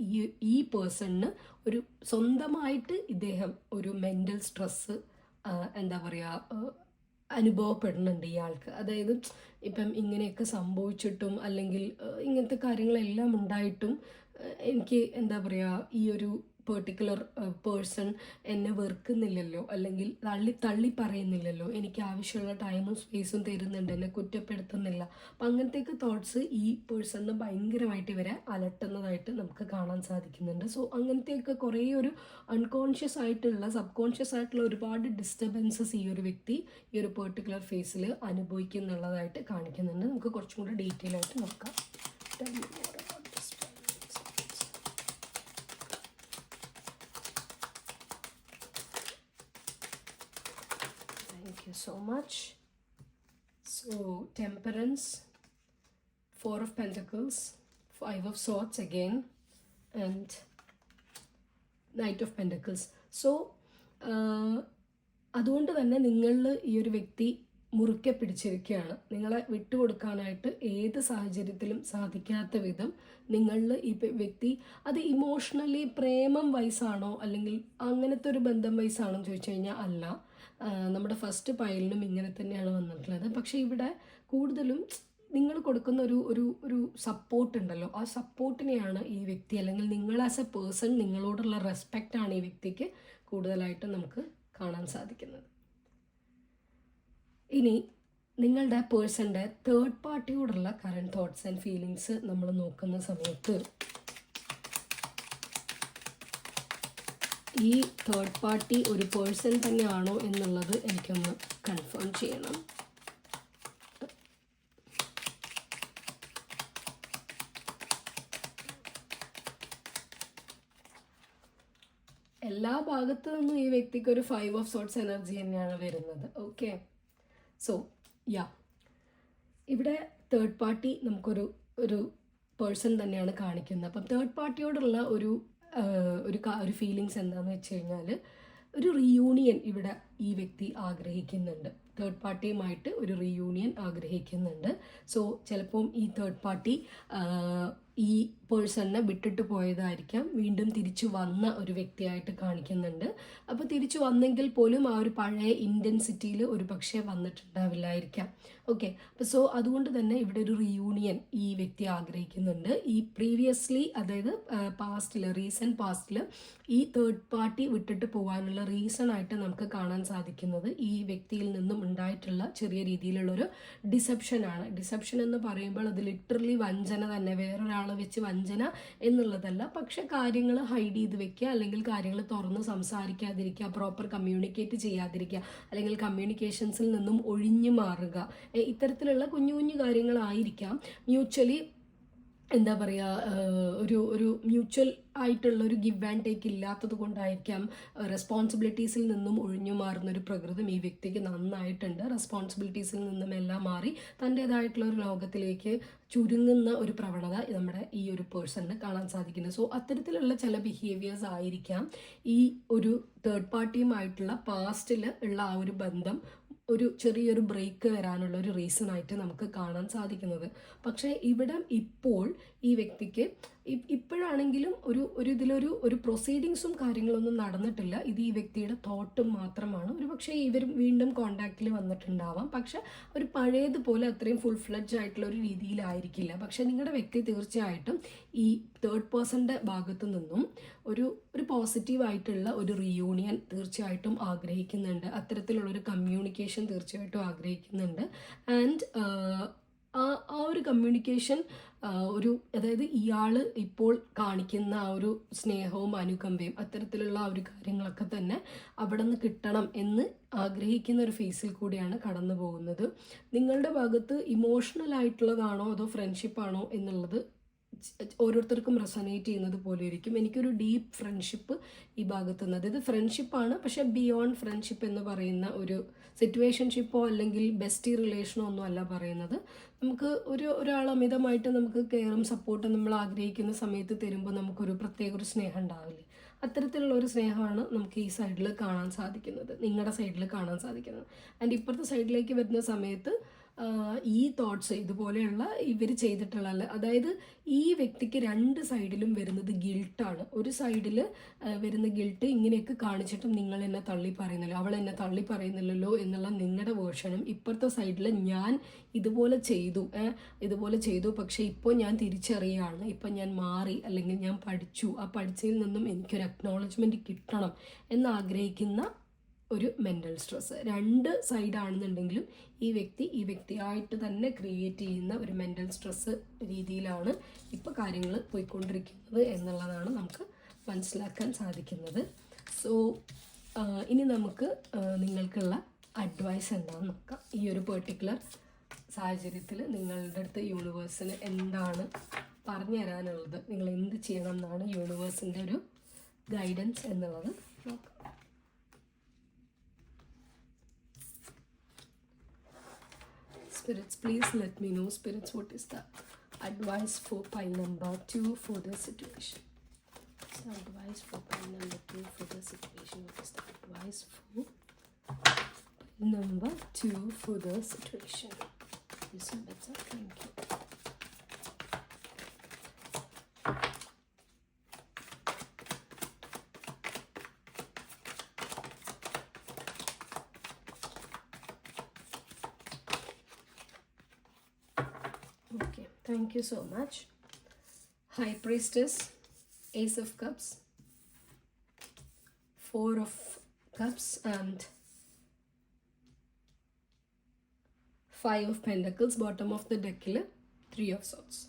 ഈ പേഴ്സണിന് ഒരു സ്വന്തമായിട്ട് ഇദ്ദേഹം ഒരു മെൻ്റൽ സ്ട്രെസ്സ് എന്താ പറയുക അനുഭവപ്പെടുന്നുണ്ട് ഇയാൾക്ക്. അതായത് ഇപ്പം ഇങ്ങനെയൊക്കെ സംഭവിച്ചിട്ടും അല്ലെങ്കിൽ ഇങ്ങനത്തെ കാര്യങ്ങളെല്ലാം ഉണ്ടായിട്ടും എനിക്ക് എന്താ പറയുക ഈ ഒരു പെർട്ടിക്കുലർ പേഴ്സൺ എന്നെ വെറുക്കുന്നില്ലല്ലോ, അല്ലെങ്കിൽ തള്ളി പറയുന്നില്ലല്ലോ, എനിക്ക് ആവശ്യമുള്ള ടൈമും സ്പേസും തരുന്നുണ്ട്, എന്നെ കുറ്റപ്പെടുത്തുന്നില്ല. അപ്പം അങ്ങനത്തെയൊക്കെ തോട്ട്സ് ഈ പേഴ്സണിന് ഭയങ്കരമായിട്ട് ഇവരെ അലട്ടുന്നതായിട്ട് നമുക്ക് കാണാൻ സാധിക്കുന്നുണ്ട്. സോ അങ്ങനത്തെയൊക്കെ കുറേ ഒരു അൺകോൺഷ്യസ് ആയിട്ടുള്ള, സബ് കോൺഷ്യസ് ആയിട്ടുള്ള ഒരുപാട് ഡിസ്റ്റർബൻസസ് ഈ ഒരു വ്യക്തി ഈ ഒരു പെർട്ടിക്കുലർ ഫേസിൽ അനുഭവിക്കുന്നുള്ളതായിട്ട് കാണിക്കുന്നുണ്ട്. നമുക്ക് കുറച്ചും കൂടെ ഡീറ്റെയിൽ ആയിട്ട് നോക്കാം. Thank you so much. So Temperance, Four of Pentacles, Five of Swords again, and Knight of Pentacles. So അതുകൊണ്ട് തന്നെ നിങ്ങളിൽ ഈ ഒരു വ്യക്തി മുറുക്കെ പിടിച്ചിരിക്കുകയാണ്. നിങ്ങളെ വിട്ടുകൊടുക്കാനായിട്ട് ഏത് സാഹചര്യത്തിലും സാധിക്കാത്ത വിധം നിങ്ങളിൽ ഈ വ്യക്തി, അത് ഇമോഷണലി പ്രേമം വൈസാണോ അല്ലെങ്കിൽ അങ്ങനത്തെ ഒരു ബന്ധം വൈസാണോ എന്ന് ചോദിച്ചു കഴിഞ്ഞാൽ അല്ല. നമ്മുടെ ഫസ്റ്റ് പൈലിനും ഇങ്ങനെ തന്നെയാണ് വന്നിട്ടുള്ളത്. പക്ഷേ ഇവിടെ കൂടുതലും നിങ്ങൾ കൊടുക്കുന്ന ഒരു സപ്പോർട്ട് ഉണ്ടല്ലോ, ആ സപ്പോർട്ടിനെയാണ് ഈ വ്യക്തി, അല്ലെങ്കിൽ നിങ്ങൾ ആസ് എ പേഴ്സൺ നിങ്ങളോടുള്ള റെസ്പെക്റ്റാണ് ഈ വ്യക്തിക്ക് കൂടുതലായിട്ട് നമുക്ക് കാണാൻ സാധിക്കുന്നത്. ഇനി നിങ്ങളുടെ പേഴ്സൻ്റെ തേർഡ് പാർട്ടിയോടുള്ള കറണ്ട് തോട്ട്സ് ആൻഡ് ഫീലിങ്സ് നമ്മൾ നോക്കുന്ന സമയത്ത് ഈ തേർഡ് പാർട്ടി ഒരു പേഴ്സൺ തന്നെയാണോ എന്നുള്ളത് എനിക്കൊന്ന് കൺഫേം ചെയ്യണം. എല്ലാ ഭാഗത്തു നിന്നും ഈ വ്യക്തിക്ക് ഒരു 5 ഓഫ് സോർട്സ് എനർജി തന്നെയാണ് വരുന്നത്. ഓക്കെ, സോ ഇവിടെ തേർഡ് പാർട്ടി നമുക്കൊരു പേഴ്സൺ തന്നെയാണ് കാണിക്കുന്നത്. അപ്പം തേർഡ് പാർട്ടിയോടുള്ള ഒരു ഫീലിങ്സ് എന്താണെന്ന് വെച്ച് കഴിഞ്ഞാൽ ഒരു റീയൂണിയൻ ഇവിടെ ഈ വ്യക്തി ആഗ്രഹിക്കുന്നുണ്ട്. തേർഡ് പാർട്ടിയുമായിട്ട് ഒരു റീയൂണിയൻ ആഗ്രഹിക്കുന്നുണ്ട്. സോ ചിലപ്പം ഈ തേർഡ് പാർട്ടി ഈ പേഴ്സണിനെ വിട്ടിട്ട് പോയതായിരിക്കാം, വീണ്ടും തിരിച്ചു വന്ന ഒരു വ്യക്തിയായിട്ട് കാണിക്കുന്നുണ്ട്. അപ്പോൾ തിരിച്ചു വന്നെങ്കിൽ പോലും ആ ഒരു പഴയ ഇൻറ്റൻസിറ്റിയിൽ ഒരു പക്ഷേ വന്നിട്ടുണ്ടാവില്ലായിരിക്കാം. ഓക്കെ, അപ്പോൾ സോ അതുകൊണ്ട് തന്നെ ഇവിടെ ഒരു റീയൂണിയൻ ഈ വ്യക്തി ആഗ്രഹിക്കുന്നുണ്ട്. ഈ പ്രീവിയസ്ലി, അതായത് റീസെൻറ്റ് പാസ്റ്റിൽ ഈ തേർഡ് പാർട്ടി വിട്ടിട്ട് പോകാനുള്ള റീസൺ ആയിട്ട് നമുക്ക് കാണാൻ സാധിക്കുന്നത് ഈ വ്യക്തിയിൽ നിന്നും ഉണ്ടായിട്ടുള്ള ചെറിയ രീതിയിലുള്ളൊരു ഡിസെപ്ഷനാണ്. ഡിസെപ്ഷൻ എന്ന് പറയുമ്പോൾ അത് ലിറ്ററലി വഞ്ചന തന്നെ, വേറൊരാളെ വെച്ച് വഞ്ചന എന്നുള്ളതല്ല. പക്ഷെ കാര്യങ്ങൾ ഹൈഡ് ചെയ്ത് വെക്കുക, അല്ലെങ്കിൽ കാര്യങ്ങൾ തുറന്ന് സംസാരിക്കാതിരിക്കുക, പ്രോപ്പർ കമ്മ്യൂണിക്കേറ്റ് ചെയ്യാതിരിക്കുക, അല്ലെങ്കിൽ കമ്മ്യൂണിക്കേഷൻസിൽ നിന്നും ഒഴിഞ്ഞു മാറുക, ഇത്തരത്തിലുള്ള കുഞ്ഞു കുഞ്ഞു കാര്യങ്ങളായിരിക്കാം മ്യൂച്വലി എന്താ പറയുക, ഒരു മ്യൂച്വൽ ആയിട്ടുള്ള ഒരു ഗിവ് ആൻഡ് ടേക്ക് ഇല്ലാത്തത് കൊണ്ടായിരിക്കാം റെസ്പോൺസിബിലിറ്റീസിൽ നിന്നും ഒഴിഞ്ഞു മാറുന്ന ഒരു പ്രകൃതം ഈ വ്യക്തിക്ക് നന്നായിട്ടുണ്ട്. റെസ്പോൺസിബിലിറ്റീസിൽ നിന്നും എല്ലാം മാറി തൻ്റേതായിട്ടുള്ള ഒരു ലോകത്തിലേക്ക് ചുരുങ്ങുന്ന ഒരു പ്രവണത നമ്മുടെ ഈ ഒരു പേഴ്സണിന് കാണാൻ സാധിക്കുന്നത്. സോ അത്തരത്തിലുള്ള ചില ബിഹേവിയേഴ്സ് ആയിരിക്കാം ഈ ഒരു തേർഡ് പാർട്ടിയുമായിട്ടുള്ള പാസ്റ്റിൽ ഉള്ള ആ ഒരു ബന്ധം ഒരു ചെറിയൊരു ബ്രേക്ക് വരാനുള്ള ഒരു റീസൺ ആയിട്ട് നമുക്ക് കാണാൻ സാധിക്കുന്നത്. പക്ഷേ ഇവിടെ ഇപ്പോൾ ഈ വ്യക്തിക്ക് ഇപ്പോഴാണെങ്കിലും ഒരു പ്രൊസീഡിങ്സും കാര്യങ്ങളൊന്നും നടന്നിട്ടില്ല. ഇത് ഈ വ്യക്തിയുടെ തോട്ടും മാത്രമാണ്. ഒരു പക്ഷേ ഇവർ വീണ്ടും കോണ്ടാക്റ്റിൽ വന്നിട്ടുണ്ടാവാം, പക്ഷെ ഒരു പഴയതുപോലെ അത്രയും ഫുൾ ഫ്ലെഡ്ജ് ആയിട്ടുള്ള ഒരു രീതിയിലായിരിക്കില്ല. പക്ഷെ നിങ്ങളുടെ വ്യക്തി തീർച്ചയായിട്ടും ഈ തേർഡ് പേഴ്സൻ്റെ ഭാഗത്തു നിന്നും ഒരു പോസിറ്റീവായിട്ടുള്ള ഒരു റിയൂണിയൻ തീർച്ചയായിട്ടും ആഗ്രഹിക്കുന്നുണ്ട്. അത്തരത്തിലുള്ളൊരു കമ്മ്യൂണിക്കേഷൻ തീർച്ചയായിട്ടും ആഗ്രഹിക്കുന്നുണ്ട്. ആൻഡ് ആ ഒരു കമ്മ്യൂണിക്കേഷൻ അതായത് ഇയാൾ ഇപ്പോൾ കാണിക്കുന്ന ആ ഒരു സ്നേഹവും അനുകമ്പയും അത്തരത്തിലുള്ള ആ ഒരു കാര്യങ്ങളൊക്കെ തന്നെ അവിടെ നിന്ന് കിട്ടണം എന്ന് ആഗ്രഹിക്കുന്ന ഒരു ഫേസിൽ കൂടിയാണ് കടന്നു പോകുന്നത്. നിങ്ങളുടെ ഭാഗത്ത് ഇമോഷണൽ ആയിട്ടുള്ളതാണോ അതോ ഫ്രണ്ട്ഷിപ്പാണോ എന്നുള്ളത് ഓരോരുത്തർക്കും റെസൊനേറ്റ് ചെയ്യുന്നത് പോലെ ഇരിക്കും. എനിക്കൊരു ഡീപ്പ് ഫ്രണ്ട്ഷിപ്പ് ഈ ഭാഗത്ത് നിന്ന്, അതായത് ഫ്രണ്ട്ഷിപ്പാണ് പക്ഷെ ബിയോണ്ട് ഫ്രണ്ട്ഷിപ്പ് എന്ന് പറയുന്ന ഒരു സിറ്റുവേഷൻഷിപ്പോ അല്ലെങ്കിൽ ബെസ്റ്റി റിലേഷനോ ഒന്നും അല്ല പറയുന്നത്. നമുക്ക് ഒരാൾ അമിതമായിട്ട് നമുക്ക് കെയറും സപ്പോർട്ടും നമ്മൾ ആഗ്രഹിക്കുന്ന സമയത്ത് തരുമ്പോൾ നമുക്കൊരു പ്രത്യേക ഒരു സ്നേഹം ഉണ്ടാവില്ലേ, അത്തരത്തിലുള്ള ഒരു സ്നേഹമാണ് നമുക്ക് ഈ സൈഡിൽ കാണാൻ സാധിക്കുന്നത്, നിങ്ങളുടെ സൈഡിൽ കാണാൻ സാധിക്കുന്നത്. ആൻഡ് ഇപ്പുറത്തെ സൈഡിലേക്ക് വരുന്ന സമയത്ത് ഈ തോട്ട്സ് ഇതുപോലെയുള്ള ഇവർ ചെയ്തിട്ടുള്ള, അതായത് ഈ വ്യക്തിക്ക് രണ്ട് സൈഡിലും വരുന്നത് ഗിൽട്ടാണ്. ഒരു സൈഡിൽ വരുന്ന ഗിൽട്ട് ഇങ്ങനെയൊക്കെ കാണിച്ചിട്ടും നിങ്ങൾ എന്നെ തള്ളി പറയുന്നില്ല, അവൾ എന്നെ തള്ളി പറയുന്നില്ലല്ലോ എന്നുള്ള നിങ്ങളുടെ വേർഷനും, ഇപ്പുറത്തെ സൈഡിൽ ഞാൻ ഇതുപോലെ ചെയ്തു പക്ഷെ ഇപ്പോൾ ഞാൻ തിരിച്ചറിയാണ്, ഇപ്പം ഞാൻ മാറി അല്ലെങ്കിൽ ഞാൻ പഠിച്ചു, ആ പഠിച്ചതിൽ നിന്നും എനിക്കൊരു അക്നോളജ്മെൻറ്റ് കിട്ടണം എന്നാഗ്രഹിക്കുന്ന ഒരു മെൻ്റൽ സ്ട്രെസ്. രണ്ട് സൈഡാണെന്നുണ്ടെങ്കിലും ഈ വ്യക്തിയായിട്ട് തന്നെ ക്രിയേറ്റ് ചെയ്യുന്ന ഒരു മെൻ്റൽ സ്ട്രെസ് രീതിയിലാണ് ഇപ്പോൾ കാര്യങ്ങൾ പോയിക്കൊണ്ടിരിക്കുന്നത് എന്നുള്ളതാണ് നമുക്ക് മനസ്സിലാക്കാൻ സാധിക്കുന്നത്. സോ ഇനി നമുക്ക് നിങ്ങൾക്കുള്ള അഡ്വൈസ് എന്താണെന്ന് നോക്കാം. ഈ ഒരു പെർട്ടിക്കുലർ സാഹചര്യത്തിൽ നിങ്ങളുടെ അടുത്ത് യൂണിവേഴ്സിന് എന്താണ് പറഞ്ഞു തരാനുള്ളത്, നിങ്ങൾ എന്ത് ചെയ്യണം എന്നാണ് യൂണിവേഴ്സിൻ്റെ ഒരു ഗൈഡൻസ് എന്നുള്ളത് നോക്കാം. Spirits, please let me know, spirits, what is the advice for pile number 2 for the situation? What's the advice for pile number 2 for the situation? What is the advice for pile number 2 for the situation? Listen better, thank you. Okay, thank you so much. High Priestess, Ace of Cups, 4 of Cups and 5 of Pentacles. Bottom of the deck, 3 of Swords.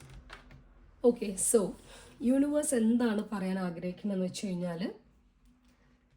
Okay, so universe എന്താണ് പറയാൻ ആഗ്രഹിക്കുന്നതെന്ന് വെച്ച് കഴിഞ്ഞാൽ,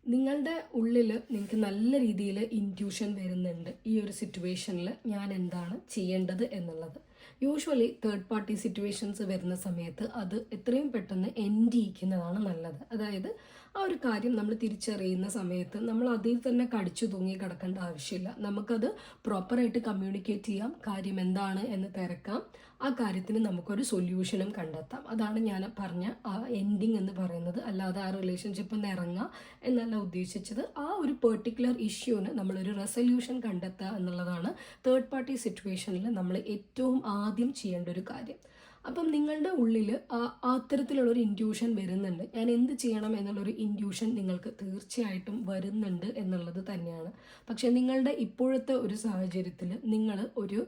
നിങ്ങളുടെ ഉള്ളിൽ നിങ്ങൾക്ക് നല്ല രീതിയിൽ ഇൻറ്റ്യൂഷൻ വരുന്നുണ്ട് ഈ ഒരു സിറ്റുവേഷനിൽ ഞാൻ എന്താണ് ചെയ്യേണ്ടത് എന്നുള്ളത്. യൂഷ്വലി തേർഡ് പാർട്ടി സിറ്റുവേഷൻസ് വരുന്ന സമയത്ത് അത് എത്രയും പെട്ടെന്ന് എൻഡ് ചെയ്യിക്കുന്നതാണ് നല്ലത്. അതായത് ആ ഒരു കാര്യം നമ്മൾ തിരിച്ചറിയുന്ന സമയത്ത് നമ്മൾ അതിൽ തന്നെ കടിച്ചു തൂങ്ങി കിടക്കേണ്ട ആവശ്യമില്ല. നമുക്കത് പ്രോപ്പറായിട്ട് കമ്മ്യൂണിക്കേറ്റ് ചെയ്യാം, കാര്യം എന്താണ് എന്ന് തിരക്കാം, ആ കാര്യത്തിന് നമുക്കൊരു സൊല്യൂഷനും കണ്ടെത്താം. അതാണ് ഞാൻ പറഞ്ഞ ആ എൻഡിങ് എന്ന് പറയുന്നത്. അല്ലാതെ ആ റിലേഷൻഷിപ്പിൽ നിന്ന് ഇറങ്ങുക എന്നല്ല ഉദ്ദേശിച്ചത്. ആ ഒരു പെർട്ടിക്കുലർ ഇഷ്യൂവിന് നമ്മളൊരു റെസൊല്യൂഷൻ കണ്ടെത്തുക എന്നുള്ളതാണ് തേർഡ് പാർട്ടി സിറ്റുവേഷനിൽ നമ്മൾ ഏറ്റവും ആദ്യം ചെയ്യേണ്ട ഒരു കാര്യം. അപ്പം നിങ്ങളുടെ ഉള്ളിൽ അത്തരത്തിലുള്ളൊരു ഇൻറ്റ്യൂഷൻ വരുന്നുണ്ട്, ഞാൻ എന്ത് ചെയ്യണം എന്നുള്ളൊരു ഇൻറ്റ്യൂഷൻ നിങ്ങൾക്ക് തീർച്ചയായിട്ടും വരുന്നുണ്ട് എന്നുള്ളത് തന്നെയാണ്. പക്ഷേ നിങ്ങളുടെ ഇപ്പോഴത്തെ ഒരു സാഹചര്യത്തിൽ നിങ്ങൾ ഒരു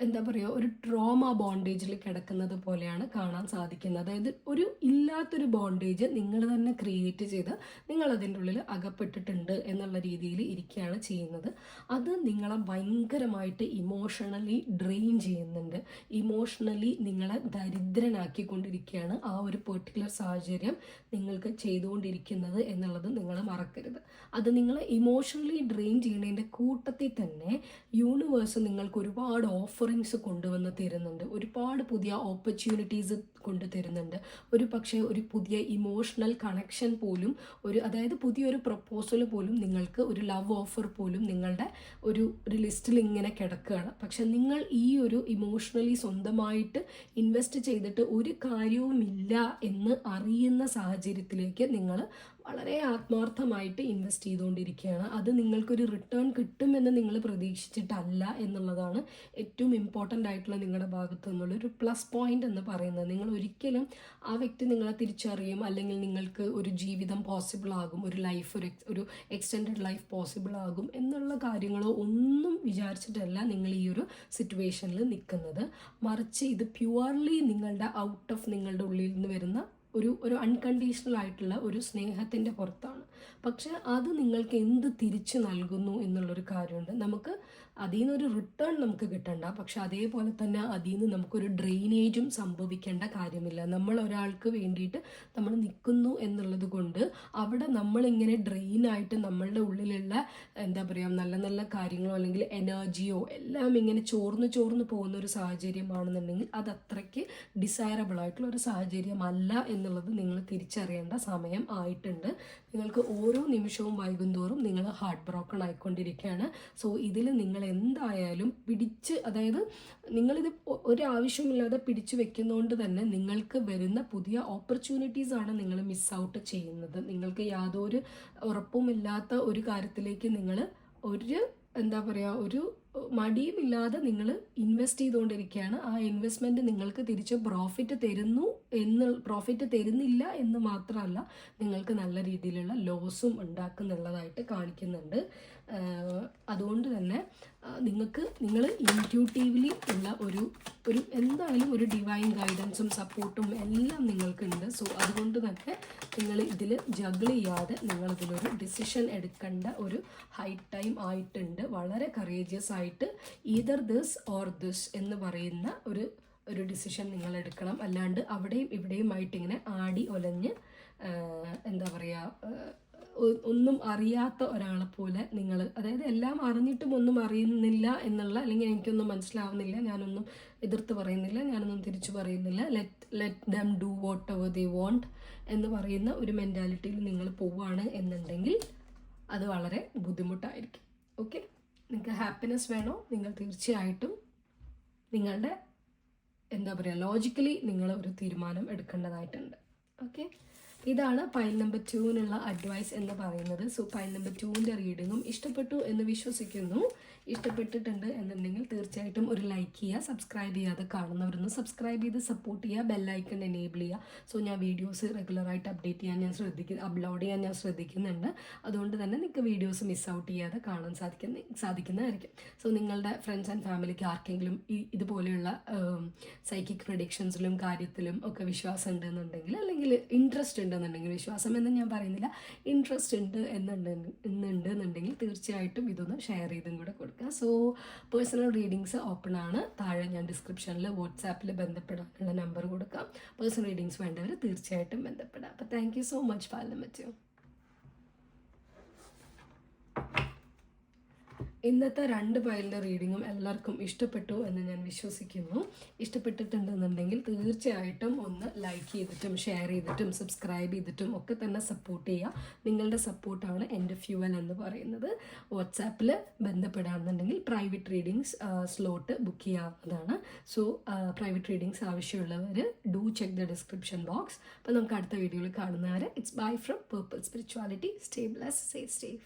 എന്താ പറയുക, ഒരു ട്രോമ ബോണ്ടേജിൽ കിടക്കുന്നത് പോലെയാണ് കാണാൻ സാധിക്കുന്നത്. അതായത് ഇല്ലാത്തൊരു ബോണ്ടേജ് നിങ്ങൾ തന്നെ ക്രിയേറ്റ് ചെയ്ത് നിങ്ങൾ അതിൻ്റെ ഉള്ളിൽ അകപ്പെട്ടിട്ടുണ്ട് എന്നുള്ള രീതിയിൽ ഇരിക്കുകയാണ് ചെയ്യുന്നത്. അത് നിങ്ങളെ ഭയങ്കരമായിട്ട് ഇമോഷണലി ഡ്രെയിൻ ചെയ്യുന്നുണ്ട്, ഇമോഷണലി നിങ്ങളെ ദരിദ്രനാക്കിക്കൊണ്ടിരിക്കുകയാണ് ആ ഒരു പെർട്ടിക്കുലർ സാഹചര്യം നിങ്ങൾക്ക് ചെയ്തുകൊണ്ടിരിക്കുന്നത് എന്നുള്ളത് നിങ്ങൾ മറക്കരുത്. അത് നിങ്ങളെ ഇമോഷണലി ഡ്രെയിൻ ചെയ്യുന്നതിൻ്റെ കൂട്ടത്തിൽ തന്നെ യൂണിവേഴ്സ് നിങ്ങൾക്ക് ഒരുപാട് ഓഫറിങ്സ് കൊണ്ടുവന്ന് തരുന്നുണ്ട്, ഒരുപാട് പുതിയ ഓപ്പർച്യൂണിറ്റീസ് കൊണ്ടു തരുന്നുണ്ട്. ഒരു പക്ഷേ ഒരു പുതിയ ഇമോഷണൽ കണക്ഷൻ പോലും, അതായത് പുതിയൊരു പ്രപ്പോസൽ പോലും, നിങ്ങൾക്ക് ഒരു ലവ് ഓഫർ പോലും നിങ്ങളുടെ ഒരു ലിസ്റ്റിൽ ഇങ്ങനെ കിടക്കുകയാണ്. പക്ഷെ നിങ്ങൾ ഈ ഒരു ഇമോഷണലി സ്വന്തമായിട്ട് ഇൻവെസ്റ്റ് ചെയ്തിട്ട് ഒരു കാര്യവുമില്ല എന്ന് അറിയുന്ന സാഹചര്യത്തിലേക്ക് നിങ്ങൾ വളരെ ആത്മാർത്ഥമായിട്ട് ഇൻവെസ്റ്റ് ചെയ്തുകൊണ്ടിരിക്കുകയാണ്. അത് നിങ്ങൾക്കൊരു റിട്ടേൺ കിട്ടുമെന്ന് നിങ്ങൾ പ്രതീക്ഷിച്ചിട്ടല്ല എന്നുള്ളതാണ് ഏറ്റവും ഇമ്പോർട്ടൻ്റ് ആയിട്ടുള്ള നിങ്ങളുടെ ഭാഗത്തു നിന്നുള്ള ഒരു പ്ലസ് പോയിന്റ് എന്ന് പറയുന്നത്. നിങ്ങൾ ഒരിക്കലും ആ വ്യക്തി നിങ്ങളെ തിരിച്ചറിയും, അല്ലെങ്കിൽ നിങ്ങൾക്ക് ഒരു ജീവിതം പോസിബിൾ ആകും, ഒരു ലൈഫ്, ഒരു എക്സ്റ്റെൻഡഡ് ലൈഫ് പോസിബിൾ ആകും എന്നുള്ള കാര്യങ്ങളോ ഒന്നും വിചാരിച്ചിട്ടല്ല നിങ്ങൾ ഈ ഒരു സിറ്റുവേഷനിൽ നിൽക്കുന്നത്. മറിച്ച് ഇത് പ്യുവർലി നിങ്ങളുടെ ഔട്ട് ഓഫ് നിങ്ങളുടെ ഉള്ളിൽ നിന്ന് വരുന്ന ഒരു അൺകണ്ടീഷണൽ ആയിട്ടുള്ള ഒരു സ്നേഹത്തിൻ്റെ പുറത്താണ്. പക്ഷെ അത് നിങ്ങൾക്ക് എന്ത് തിരിച്ചു നൽകുന്നു എന്നുള്ളൊരു കാര്യമുണ്ട്. നമുക്ക് അതിൽ നിന്നൊരു റിട്ടേൺ നമുക്ക് കിട്ടണ്ട, പക്ഷെ അതേപോലെ തന്നെ അതിൽ നിന്ന് നമുക്കൊരു ഡ്രെയിനേജും സംഭവിക്കേണ്ട കാര്യമില്ല. നമ്മൾ ഒരാൾക്ക് വേണ്ടിയിട്ട് നമ്മൾ നിൽക്കുന്നു എന്നുള്ളത് കൊണ്ട് അവിടെ നമ്മളിങ്ങനെ ഡ്രെയിനായിട്ട് നമ്മളുടെ ഉള്ളിലുള്ള എന്താ പറയുക നല്ല നല്ല കാര്യങ്ങളോ അല്ലെങ്കിൽ എനർജിയോ എല്ലാം ഇങ്ങനെ ചോർന്ന് പോകുന്ന ഒരു സാഹചര്യമാണെന്നുണ്ടെങ്കിൽ അത് അത്രയ്ക്ക് ഡിസൈറബിൾ ആയിട്ടുള്ള ഒരു സാഹചര്യമല്ല എന്നുള്ളത് നിങ്ങൾ തിരിച്ചറിയേണ്ട സമയം ആയിട്ടുണ്ട്. നിങ്ങൾക്ക് ഓരോ നിമിഷവും വൈകുന്തോറും നിങ്ങൾ ഹാർട്ട് ബ്രോക്കൺ ആയിക്കൊണ്ടിരിക്കുകയാണ്. സോ ഇതിൽ നിങ്ങൾ എന്തായാലും അതായത് നിങ്ങളിത് ഒരാവശ്യമില്ലാതെ പിടിച്ചു വെക്കുന്നതുകൊണ്ട് തന്നെ നിങ്ങൾക്ക് വരുന്ന പുതിയ ഓപ്പർച്യൂണിറ്റീസാണ് നിങ്ങൾ മിസ് ഔട്ട് ചെയ്യുന്നത്. നിങ്ങൾക്ക് യാതൊരു ഉറപ്പുമില്ലാത്ത ഒരു കാര്യത്തിലേക്ക് നിങ്ങൾ എന്താ പറയുക ഒരു മടിയുമില്ലാതെ നിങ്ങൾ ഇൻവെസ്റ്റ് ചെയ്തുകൊണ്ടിരിക്കുകയാണ്. ആ ഇൻവെസ്റ്റ്മെൻറ്റ് നിങ്ങൾക്ക് തിരിച്ച് പ്രോഫിറ്റ് തരുന്നില്ല എന്ന് മാത്രമല്ല, നിങ്ങൾക്ക് നല്ല രീതിയിലുള്ള ലോസും ഉണ്ടാക്കുന്നുള്ളതായിട്ട് കാണിക്കുന്നുണ്ട്. അതുകൊണ്ട് തന്നെ നിങ്ങൾ ഇൻറ്റ്യൂട്ടീവ്ലി ഉള്ള ഒരു എന്തായാലും ഒരു ഡിവൈൻ ഗൈഡൻസും സപ്പോർട്ടും എല്ലാം നിങ്ങൾക്കുണ്ട്. സോ അതുകൊണ്ട് തന്നെ നിങ്ങൾ ഇതിൽ ജഗിൾ ചെയ്യാതെ നിങ്ങളിതിലൊരു ഡിസിഷൻ എടുക്കേണ്ട ഒരു ഹൈ ടൈം ആയിട്ടുണ്ട്. വളരെ കറേജിയസ് ആയിട്ട് ഈദർ ദിസ് ഓർ ദിസ് എന്ന് പറയുന്ന ഒരു ഡിസിഷൻ നിങ്ങൾ എടുക്കണം. അല്ലാണ്ട് അവിടെയും ഇവിടെയുമായിട്ട് ഇങ്ങനെ ആടി ഒലഞ്ഞ് എന്താ പറയുക ഒന്നും അറിയാത്ത ഒരാളെ പോലെ നിങ്ങൾ, അതായത് എല്ലാം അറിഞ്ഞിട്ടും ഒന്നും അറിയുന്നില്ല എന്നുള്ള, അല്ലെങ്കിൽ എനിക്കൊന്നും മനസ്സിലാവുന്നില്ല, ഞാനൊന്നും എതിർത്ത് പറയുന്നില്ല, ഞാനൊന്നും തിരിച്ചു പറയുന്നില്ല, let them do whatever they want എന്ന് പറയുന്ന ഒരു മെൻറ്റാലിറ്റിയിൽ നിങ്ങൾ പോവുകയാണ് എന്നുണ്ടെങ്കിൽ അത് വളരെ ബുദ്ധിമുട്ടായിരിക്കും. ഓക്കെ, നിങ്ങൾക്ക് ഹാപ്പിനെസ് വേണോ, നിങ്ങൾ തീർച്ചയായിട്ടും നിങ്ങളുടെ എന്താ പറയുക ലോജിക്കലി നിങ്ങൾ ഒരു തീരുമാനം എടുക്കേണ്ടതായിട്ടുണ്ട്. ഓക്കെ, ഇതാണ് പൈൽ നമ്പർ 2-നുള്ള അഡ്വൈസ് എന്ന് പറയുന്നത്. സോ പൈൽ നമ്പർ 2-ൻ്റെ റീഡിങ്ങും ഇഷ്ടപ്പെട്ടു എന്ന് വിശ്വസിക്കുന്നു. ഇഷ്ടപ്പെട്ടിട്ടുണ്ട് എന്നുണ്ടെങ്കിൽ തീർച്ചയായിട്ടും ഒരു ലൈക്ക് ചെയ്യുക. സബ്സ്ക്രൈബ് ചെയ്യാതെ കാണുന്നവരൊന്ന് സബ്സ്ക്രൈബ് ചെയ്ത് സപ്പോർട്ട് ചെയ്യുക, ബെല്ലൈക്കൺ എനേബിൾ ചെയ്യുക. സോ ഞാൻ വീഡിയോസ് റെഗുലറായിട്ട് അപ്ലോഡ് ചെയ്യാൻ ഞാൻ ശ്രദ്ധിക്കുന്നുണ്ട്. അതുകൊണ്ട് തന്നെ നിങ്ങൾക്ക് വീഡിയോസ് മിസ് ഔട്ട് ചെയ്യാതെ കാണാൻ സാധിക്കുന്നതായിരിക്കും. സോ നിങ്ങളുടെ ഫ്രണ്ട്സ് ആൻഡ് ഫാമിലിക്ക് ആർക്കെങ്കിലും ഇതുപോലെയുള്ള സൈക്കിക് പ്രഡിക്ഷൻസിലും കാര്യത്തിലും ഒക്കെ വിശ്വാസം ഉണ്ടെന്നുണ്ടെങ്കിൽ, അല്ലെങ്കിൽ ഇൻട്രസ്റ്റ് ഉണ്ടെന്നുണ്ടെങ്കിൽ, വിശ്വാസം എന്ന് ഞാൻ പറയുന്നില്ല, ഇൻട്രസ്റ്റ് ഉണ്ട് എന്നുണ്ടെന്നുണ്ടെങ്കിൽ തീർച്ചയായിട്ടും ഇതൊന്ന് ഷെയർ ചെയ്തും കൂടെ കൊടുക്കുക. സോ പേഴ്സണൽ റീഡിങ്സ് ഓപ്പൺ ആണ്. താഴെ ഞാൻ ഡിസ്ക്രിപ്ഷനിൽ വാട്സാപ്പിൽ ബന്ധപ്പെടാനുള്ള നമ്പർ കൊടുക്കാം. പേഴ്സണൽ റീഡിങ്സ് വേണ്ടവർ തീർച്ചയായിട്ടും ബന്ധപ്പെടാം. അപ്പോൾ thank you so much fall മച്ചു. ഇന്നത്തെ 2 പൈലിൻ്റെ റീഡിങ്ങും എല്ലാവർക്കും ഇഷ്ടപ്പെട്ടു എന്ന് ഞാൻ വിശ്വസിക്കുന്നു. ഇഷ്ടപ്പെട്ടിട്ടുണ്ടെന്നുണ്ടെങ്കിൽ തീർച്ചയായിട്ടും ഒന്ന് ലൈക്ക് ചെയ്തിട്ടും ഷെയർ ചെയ്തിട്ടും സബ്സ്ക്രൈബ് ചെയ്തിട്ടും ഒക്കെ തന്നെ സപ്പോർട്ട് ചെയ്യുക. നിങ്ങളുടെ സപ്പോർട്ടാണ് എൻ്റെ ഫ്യൂവൽ എന്ന് പറയുന്നത്. വാട്സാപ്പിൽ ബന്ധപ്പെടാമെന്നുണ്ടെങ്കിൽ പ്രൈവറ്റ് റീഡിങ്സ് സ്ലോട്ട് ബുക്ക് ചെയ്യാവുന്നതാണ്. സോ പ്രൈവറ്റ് റീഡിങ്സ് ആവശ്യമുള്ളവർ do check the description box. അപ്പോൾ നമുക്ക് അടുത്ത വീഡിയോയിൽ കാണുന്നവരെ it's bye from purple spirituality. Stay blessed, stay safe.